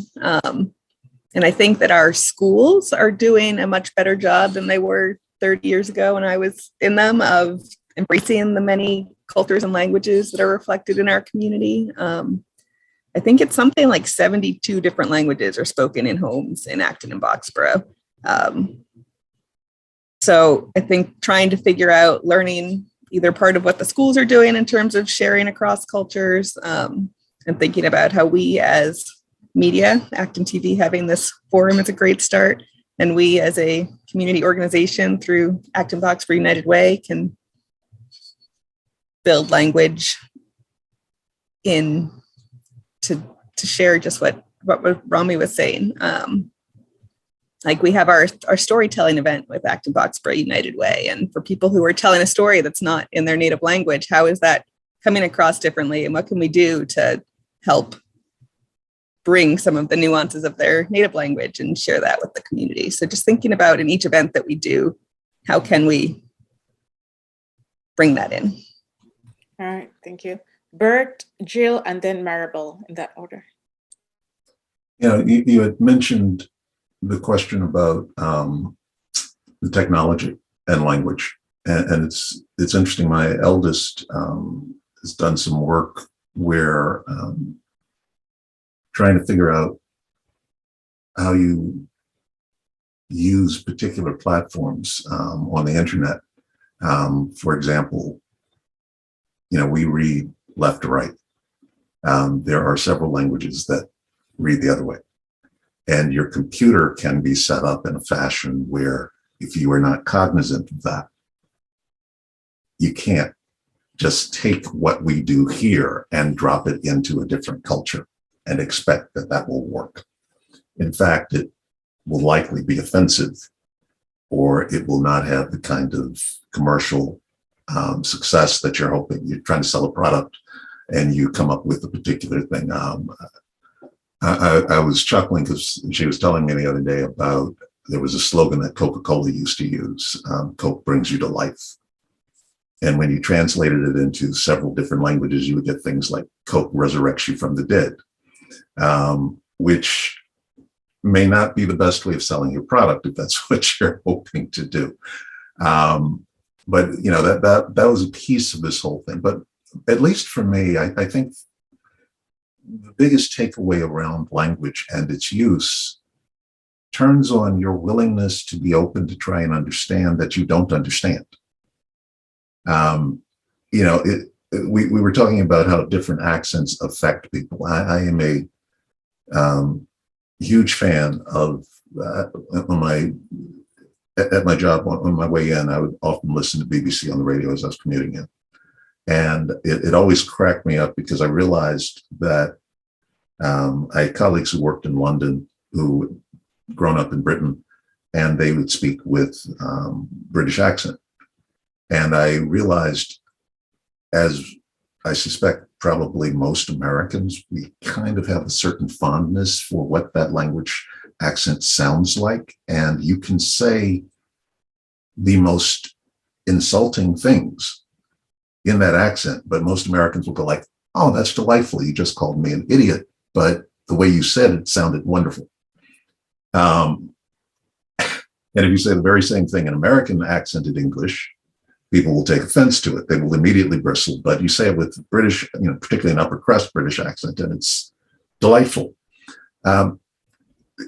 And I think that our schools are doing a much better job than they were 30 years ago when I was in them, of embracing the many cultures and languages that are reflected in our community. I think it's something like 72 different languages are spoken in homes in Acton and Boxborough. So I think trying to figure out learning either part of what the schools are doing in terms of sharing across cultures, and thinking about how we as media, ActonTV, having this forum is a great start. And we as a community organization through Acton-Boxbrough United Way can build language in to share just what Rami was saying. Like we have our storytelling event with Acton-Boxbrough United Way. And for people who are telling a story that's not in their native language, how is that coming across differently? And what can we do to help bring some of the nuances of their native language and share that with the community? So just thinking about in each event that we do, how can we bring that in? All right, thank you. Bert, Jill, and then Maribel, in that order. You had mentioned the question about the technology and language, and it's interesting. My eldest has done some work where trying to figure out how you use particular platforms on the internet. For example, we read left to right. There are several languages that read the other way. And your computer can be set up in a fashion where if you are not cognizant of that, you can't just take what we do here and drop it into a different culture and expect that that will work. In fact, it will likely be offensive, or it will not have the kind of commercial success that you're hoping. You're trying to sell a product and you come up with a particular thing. I was chuckling because she was telling me the other day about, there was a slogan that Coca-Cola used to use, Coke brings you to life. And when you translated it into several different languages, you would get things like Coke resurrects you from the dead, which may not be the best way of selling your product if that's what you're hoping to do. But that was a piece of this whole thing. But at least for me, I think the biggest takeaway around language and its use turns on your willingness to be open to try and understand that you don't understand. We were talking about how different accents affect people. I am a huge fan of, at my job on my way in, I would often listen to BBC on the radio as I was commuting in. And it always cracked me up because I realized that I had colleagues who worked in London who had grown up in Britain, and they would speak with British accent. And I realized, as I suspect probably most Americans, we kind of have a certain fondness for what that language accent sounds like. And you can say the most insulting things in that accent, but most Americans will go like, oh, that's delightful. You just called me an idiot, but the way you said it sounded wonderful. And if you say the very same thing in American accented English, people will take offense to it. They will immediately bristle, but you say it with British, particularly an upper crust British accent, and it's delightful.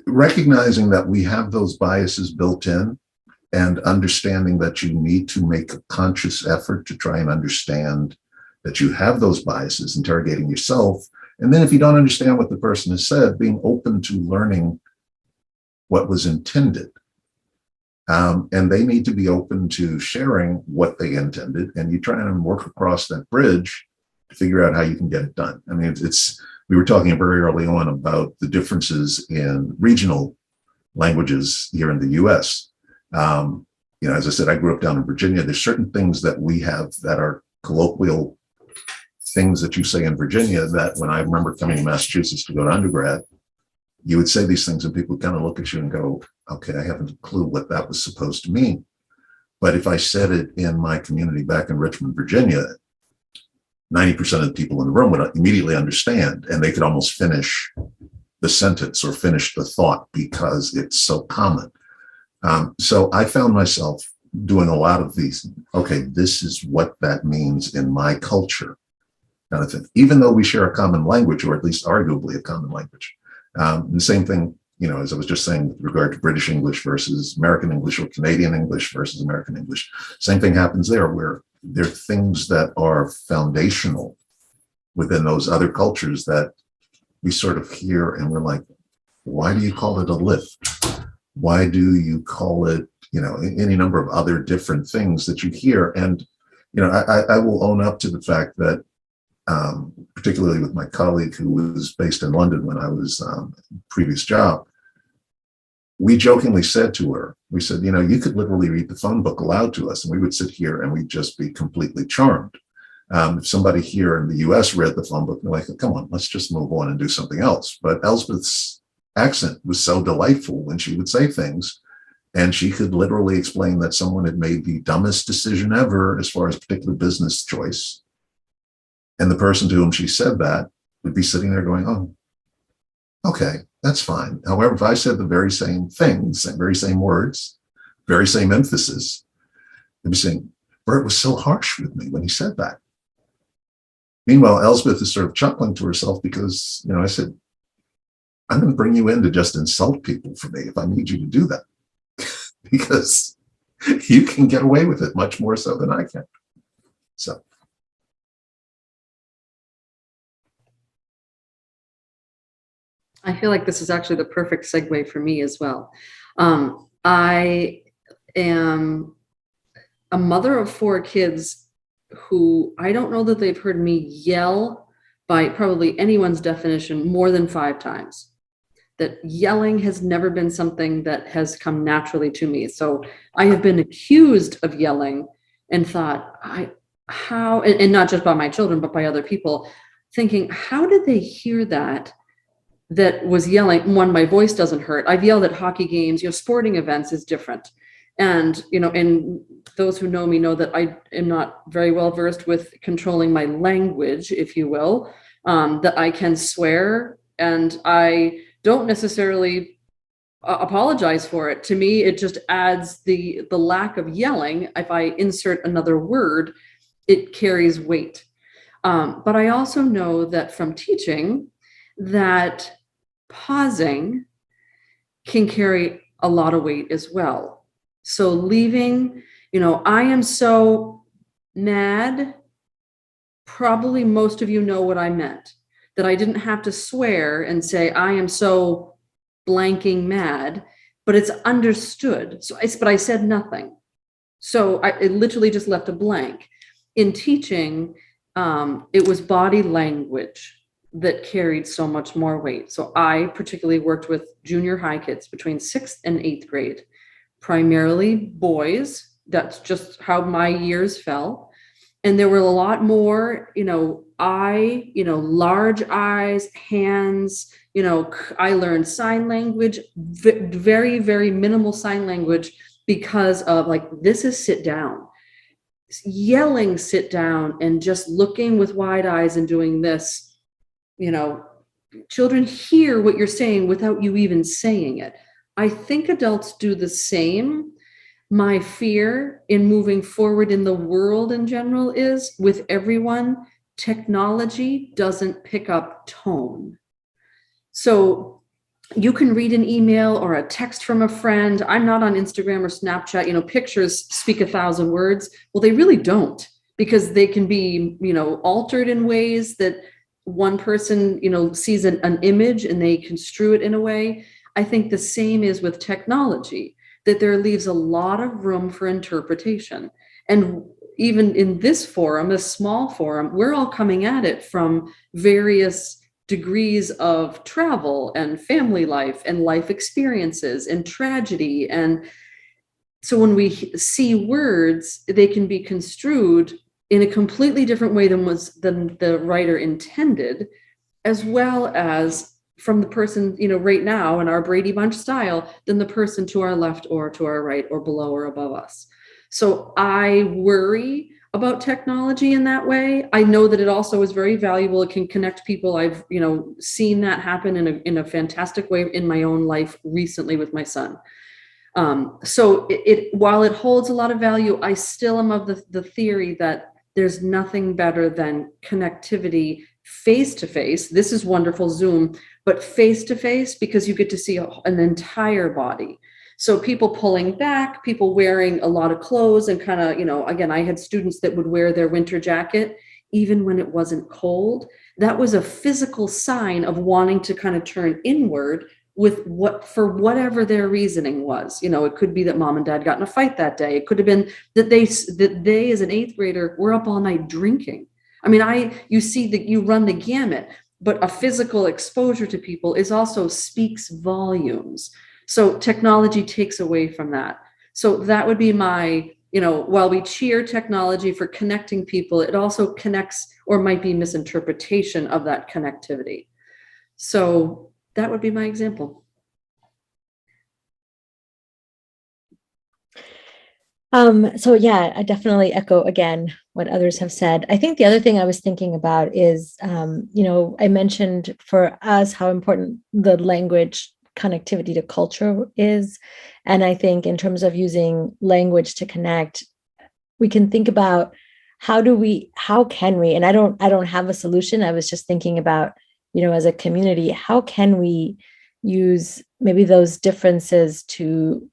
recognizing that we have those biases built in and understanding that you need to make a conscious effort to try and understand that you have those biases, interrogating yourself. And then if you don't understand what the person has said, being open to learning what was intended. And they need to be open to sharing what they intended, and you try and work across that bridge to figure out how you can get it done. I mean, we were talking very early on about the differences in regional languages here in the US. As I said, I grew up down in Virginia. There's certain things that we have that are colloquial things that you say in Virginia that when I remember coming to Massachusetts to go to undergrad, you would say these things and people would kind of look at you and go, okay, I haven't a clue what that was supposed to mean. But if I said it in my community back in Richmond, Virginia, 90% of the people in the room would immediately understand, and they could almost finish the sentence or finish the thought because it's so common. So I found myself doing a lot of these, okay, this is what that means in my culture kind of thing, even though we share a common language, or at least arguably a common language. The same thing, as I was just saying with regard to British English versus American English, or Canadian English versus American English. Same thing happens there, where there are things that are foundational within those other cultures that we sort of hear and we're like, why do you call it a lift? Why do you call it, any number of other different things that you hear? And, I will own up to the fact that, particularly with my colleague who was based in London when I was previous job, we jokingly said to her, we said, you could literally read the phone book aloud to us and we would sit here and we'd just be completely charmed. If somebody here in the US read the phone book, they're like, come on, let's just move on and do something else. But Elspeth's accent was so delightful when she would say things, and she could literally explain that someone had made the dumbest decision ever as far as a particular business choice. And the person to whom she said that would be sitting there going, oh, okay, that's fine. However, if I said the very same things, very same words, very same emphasis, they'd be saying, Bert was so harsh with me when he said that. Meanwhile, Elspeth is sort of chuckling to herself because, I said, I'm going to bring you in to just insult people for me if I need you to do that. Because you can get away with it much more so than I can. So. I feel like this is actually the perfect segue for me as well. I am a mother of 4 kids who I don't know that they've heard me yell by probably anyone's definition more than 5 times. That yelling has never been something that has come naturally to me. So I have been accused of yelling and thought, and not just by my children, but by other people, thinking, how did they hear that was yelling? One, my voice doesn't hurt. I've yelled at hockey games, sporting events is different. And, and those who know me know that I am not very well versed with controlling my language, if you will, that I can swear, and I don't necessarily apologize for it. To me, it just adds the lack of yelling. If I insert another word, it carries weight. But I also know that from teaching that pausing can carry a lot of weight as well. So leaving, I am so mad, probably most of you know what I meant, that I didn't have to swear and say, I am so blanking mad, but it's understood. But I said nothing. So it literally just left a blank. In teaching, it was body language that carried so much more weight. So I particularly worked with junior high kids between 6th and 8th grade, primarily boys. That's just how my years fell. And there were a lot more, large eyes, hands, I learned sign language, very, very minimal sign language because of this is sit down. Yelling sit down and just looking with wide eyes and doing this, children hear what you're saying without you even saying it. I think adults do the same. My fear in moving forward in the world in general is, with everyone, technology doesn't pick up tone. So you can read an email or a text from a friend. I'm not on Instagram or Snapchat, pictures speak 1,000 words. Well, they really don't, because they can be, altered in ways that one person, sees an image and they construe it in a way. I think the same is with technology, that there leaves a lot of room for interpretation. And even in this forum, a small forum, we're all coming at it from various degrees of travel and family life and life experiences and tragedy. And so when we see words, they can be construed in a completely different way than the writer intended, as well as from the person, right now in our Brady Bunch style, than the person to our left or to our right or below or above us. So I worry about technology in that way. I know that it also is very valuable. It can connect people. I've, seen that happen in a fantastic way in my own life recently with my son. So while it holds a lot of value, I still am of the theory that there's nothing better than connectivity face-to-face. This is wonderful, Zoom, but face-to-face, because you get to see an entire body. So people pulling back, people wearing a lot of clothes and kind of, again, I had students that would wear their winter jacket even when it wasn't cold. That was a physical sign of wanting to kind of turn inward for whatever their reasoning was. It could be that mom and dad got in a fight that day. It could have been that they as an 8th grader were up all night drinking. I mean, you see that you run the gamut, but a physical exposure to people also speaks volumes. So technology takes away from that. So that would be my, while we cheer technology for connecting people, it also connects or might be misinterpretation of that connectivity. So that would be my example. So yeah, I definitely echo again what others have said. I think the other thing I was thinking about is, I mentioned for us how important the language connectivity to culture is. And I think in terms of using language to connect, we can think about how can we, and I don't have a solution. I was just thinking about, as a community, how can we use maybe those differences to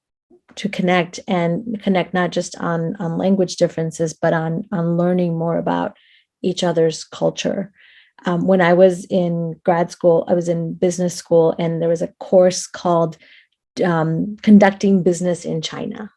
connect not just on language differences, but on learning more about each other's culture. When I was in grad school, I was in business school, and there was a course called Conducting Business in China.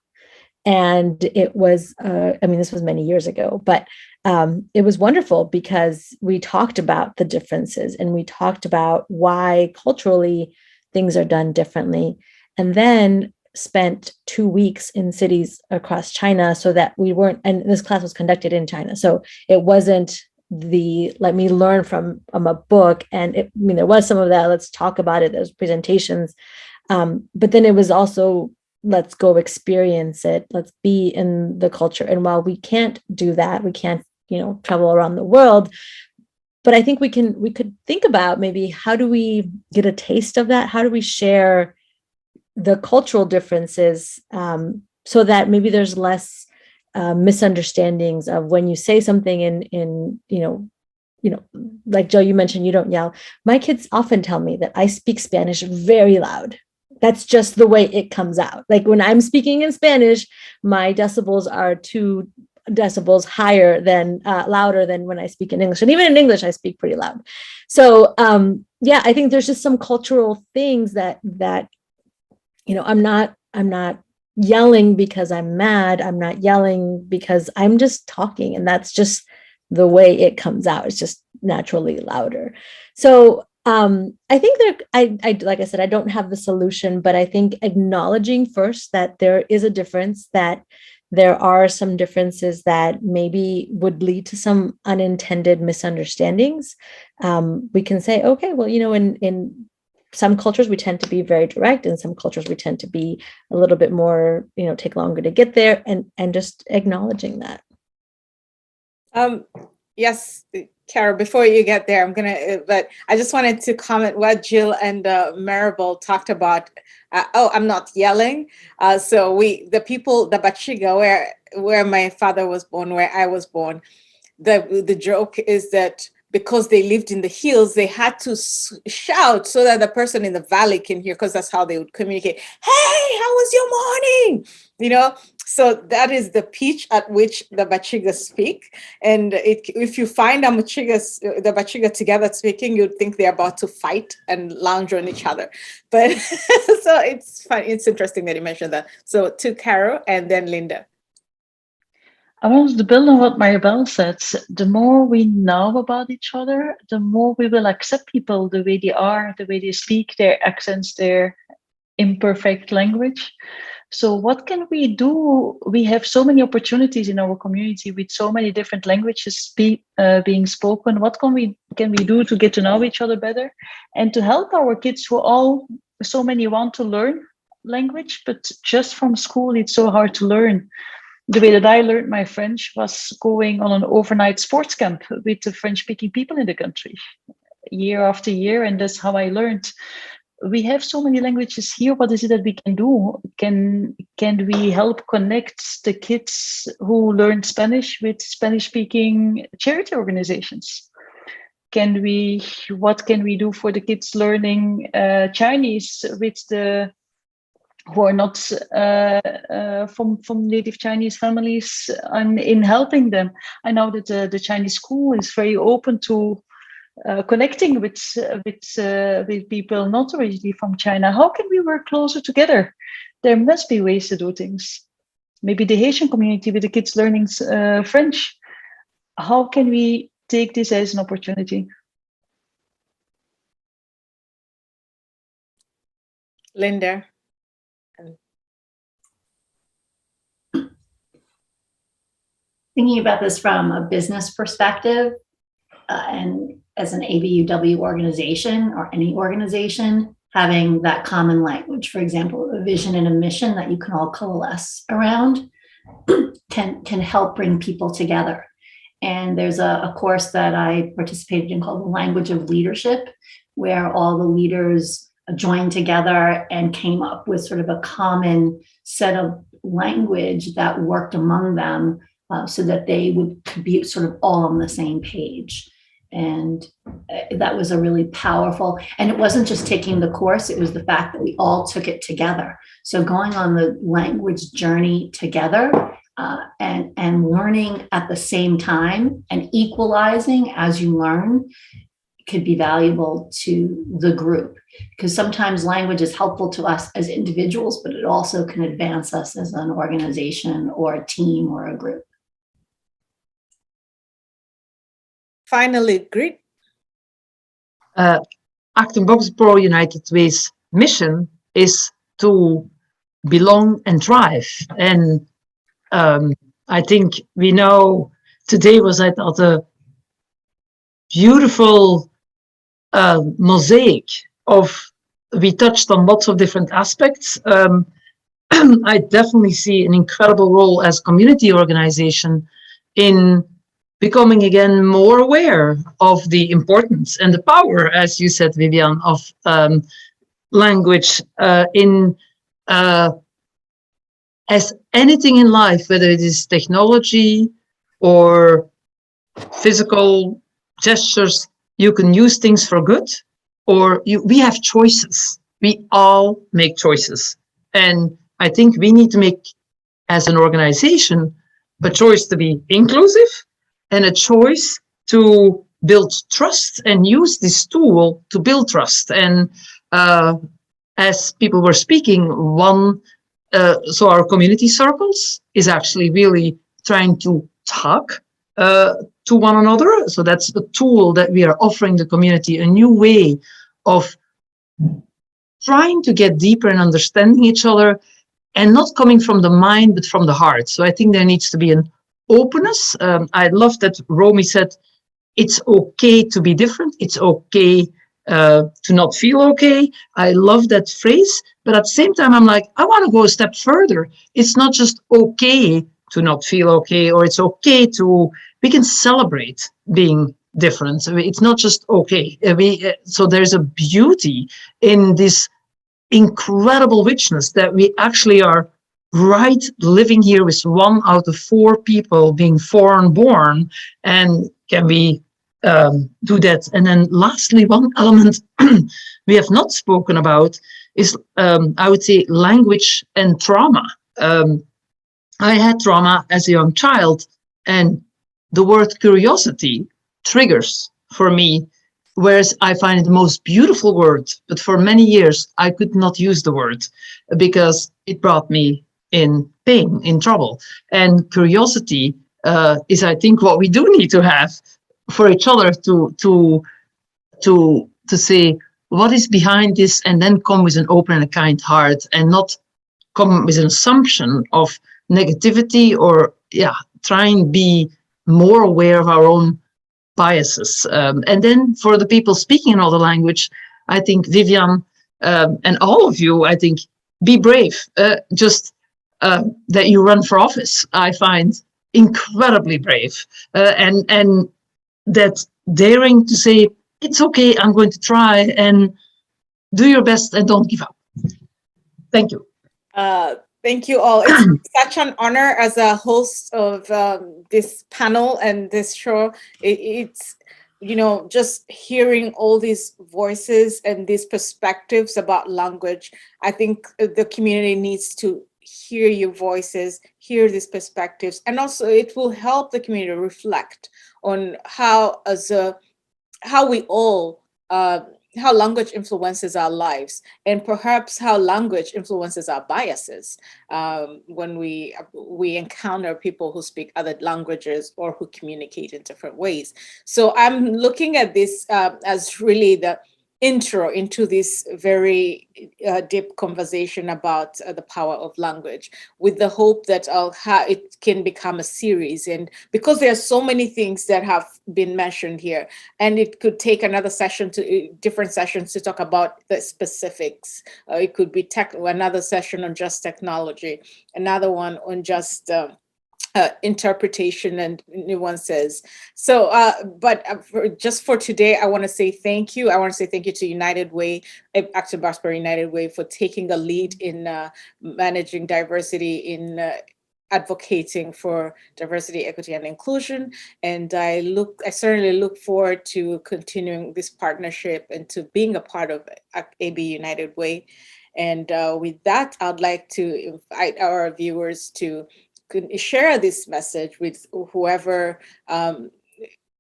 And it was, this was many years ago, but it was wonderful because we talked about the differences and we talked about why culturally things are done differently. And then spent 2 weeks in cities across China so that we weren't, and this class was conducted in China. So it wasn't let me learn from a book. And there was some of that, let's talk about it, those presentations. But then it was also, let's go experience it. Let's be in the culture. And while we can't do that, we can't, travel around the world. But I think we could think about maybe how do we get a taste of that? How do we share the cultural differences so that maybe there's less misunderstandings of when you say something in like Joe, you mentioned you don't yell. My kids often tell me that I speak Spanish very loud. That's just the way it comes out. Like when I'm speaking in Spanish, my decibels are 2 decibels higher than louder than when I speak in English. And even in English, I speak pretty loud. So yeah, I think there's just some cultural things that I'm not yelling because I'm mad. I'm not yelling because I'm just talking, and that's just the way it comes out. It's just naturally louder. So I think I like I said, I don't have the solution, but I think acknowledging first that there is a difference, that there are some differences that maybe would lead to some unintended misunderstandings. We can say, okay, well, in some cultures we tend to be very direct, in some cultures we tend to be a little bit more, take longer to get there, and just acknowledging that. Yes, Kara, before you get there, but I just wanted to comment what Jill and Maribel talked about. I'm not yelling. So the Bachiga, where my father was born, where I was born, the joke is that because they lived in the hills, they had to shout so that the person in the valley can hear, because that's how they would communicate. Hey, how was your morning? You know, so that is the pitch at which the Bachigas speak. And if you find the Bachiga together speaking, you'd think they're about to fight and lounge on each other. But so it's fun. It's interesting that you mentioned that. So to Carol and then Linda. I want to build on what Maribel said. The more we know about each other, the more we will accept people the way they are, the way they speak, their accents, their imperfect language. So what can we do? We have so many opportunities in our community with so many different languages being spoken. What can we do to get to know each other better and to help our kids who so many want to learn language, but just from school, it's so hard to learn. The way that I learned my French was going on an overnight sports camp with the French-speaking people in the country, year after year, and that's how I learned. We have so many languages here. What is it that we can do? Can we help connect the kids who learn Spanish with Spanish-speaking charity organizations? What can we do for the kids learning Chinese with the who are not from native Chinese families, and in helping them? I know that the Chinese school is very open to connecting with people not originally from China. How can we work closer together? There must be ways to do things. Maybe the Haitian community with the kids learning French. How can we take this as an opportunity? Linda. Thinking about this from a business perspective, and as an ABUW organization or any organization, having that common language, for example, a vision and a mission that you can all coalesce around can help bring people together. And there's a course that I participated in called The Language of Leadership, where all the leaders joined together and came up with sort of a common set of language that worked among them, so that they could be sort of all on the same page. And that was a really powerful, and it wasn't just taking the course, it was the fact that we all took it together. So going on the language journey together, and learning at the same time and equalizing as you learn could be valuable to the group, because sometimes language is helpful to us as individuals, but it also can advance us as an organization or a team or a group. Finally, Grit. Acton-Boxbrough United Way's mission is to belong and thrive. And I think we know today was, I thought, a beautiful mosaic of, we touched on lots of different aspects. I definitely see an incredible role as community organization in becoming again more aware of the importance and the power, as you said, Vivian, of language as anything in life, whether it is technology or physical gestures, you can use things for good, or we have choices. We all make choices. And I think we need to make, as an organization, a choice to be inclusive and a choice to build trust and use this tool to build trust. And as people were speaking, so our community circles is actually really trying to talk to one another. So that's a tool that we are offering the community, a new way of trying to get deeper and understanding each other, and not coming from the mind, but from the heart. So I think there needs to be an openness. I love that Romy said, it's okay to be different. It's okay to not feel okay. I love that phrase. But at the same time, I'm like, I want to go a step further. It's not just okay to not feel okay, or it's okay we can celebrate being different. It's not just okay. So there's a beauty in this incredible richness that we actually are right living here with 1 out of 4 people being foreign born, and can we do that. And then lastly, one element we have not spoken about is, I would say, language and trauma. I had trauma as a young child, and the word curiosity triggers for me, whereas I find it the most beautiful word, but for many years I could not use the word because it brought me in pain, in trouble. And curiosity is, I think, what we do need to have for each other to say what is behind this, and then come with an open and a kind heart, and not come with an assumption of negativity, or try and be more aware of our own biases. And then for the people speaking another language, I think Vivian and all of you, I think, be brave. Just that you run for office, I find incredibly brave, and that daring to say, it's okay, I'm going to try, and do your best and don't give up. Thank you. Thank you all. It's such an honor as a host of this panel and this show. It's, just hearing all these voices and these perspectives about language. I think the community needs to hear your voices, hear these perspectives, and also it will help the community reflect on how we all how language influences our lives, and perhaps how language influences our biases when we encounter people who speak other languages or who communicate in different ways. So I'm looking at this as really the intro into this very deep conversation about the power of language, with the hope that it can become a series. And because there are so many things that have been mentioned here, and it could take another session different sessions to talk about the specifics. It could be another session on just technology, another one on just interpretation and nuances. So, but just for today, I want to say thank you. I want to say thank you to United Way, Acton-Boxbrough United Way, for taking the lead in managing diversity, in advocating for diversity, equity, and inclusion. And I certainly look forward to continuing this partnership and to being a part of AB United Way. And with that, I'd like to invite our viewers to share this message with whoever,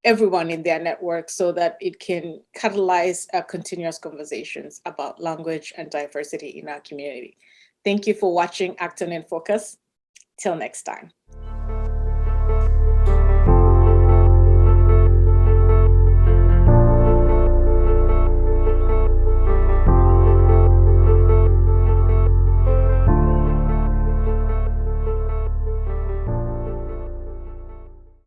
everyone in their network, so that it can catalyze continuous conversations about language and diversity in our community. Thank you for watching Acton in Focus. Till next time.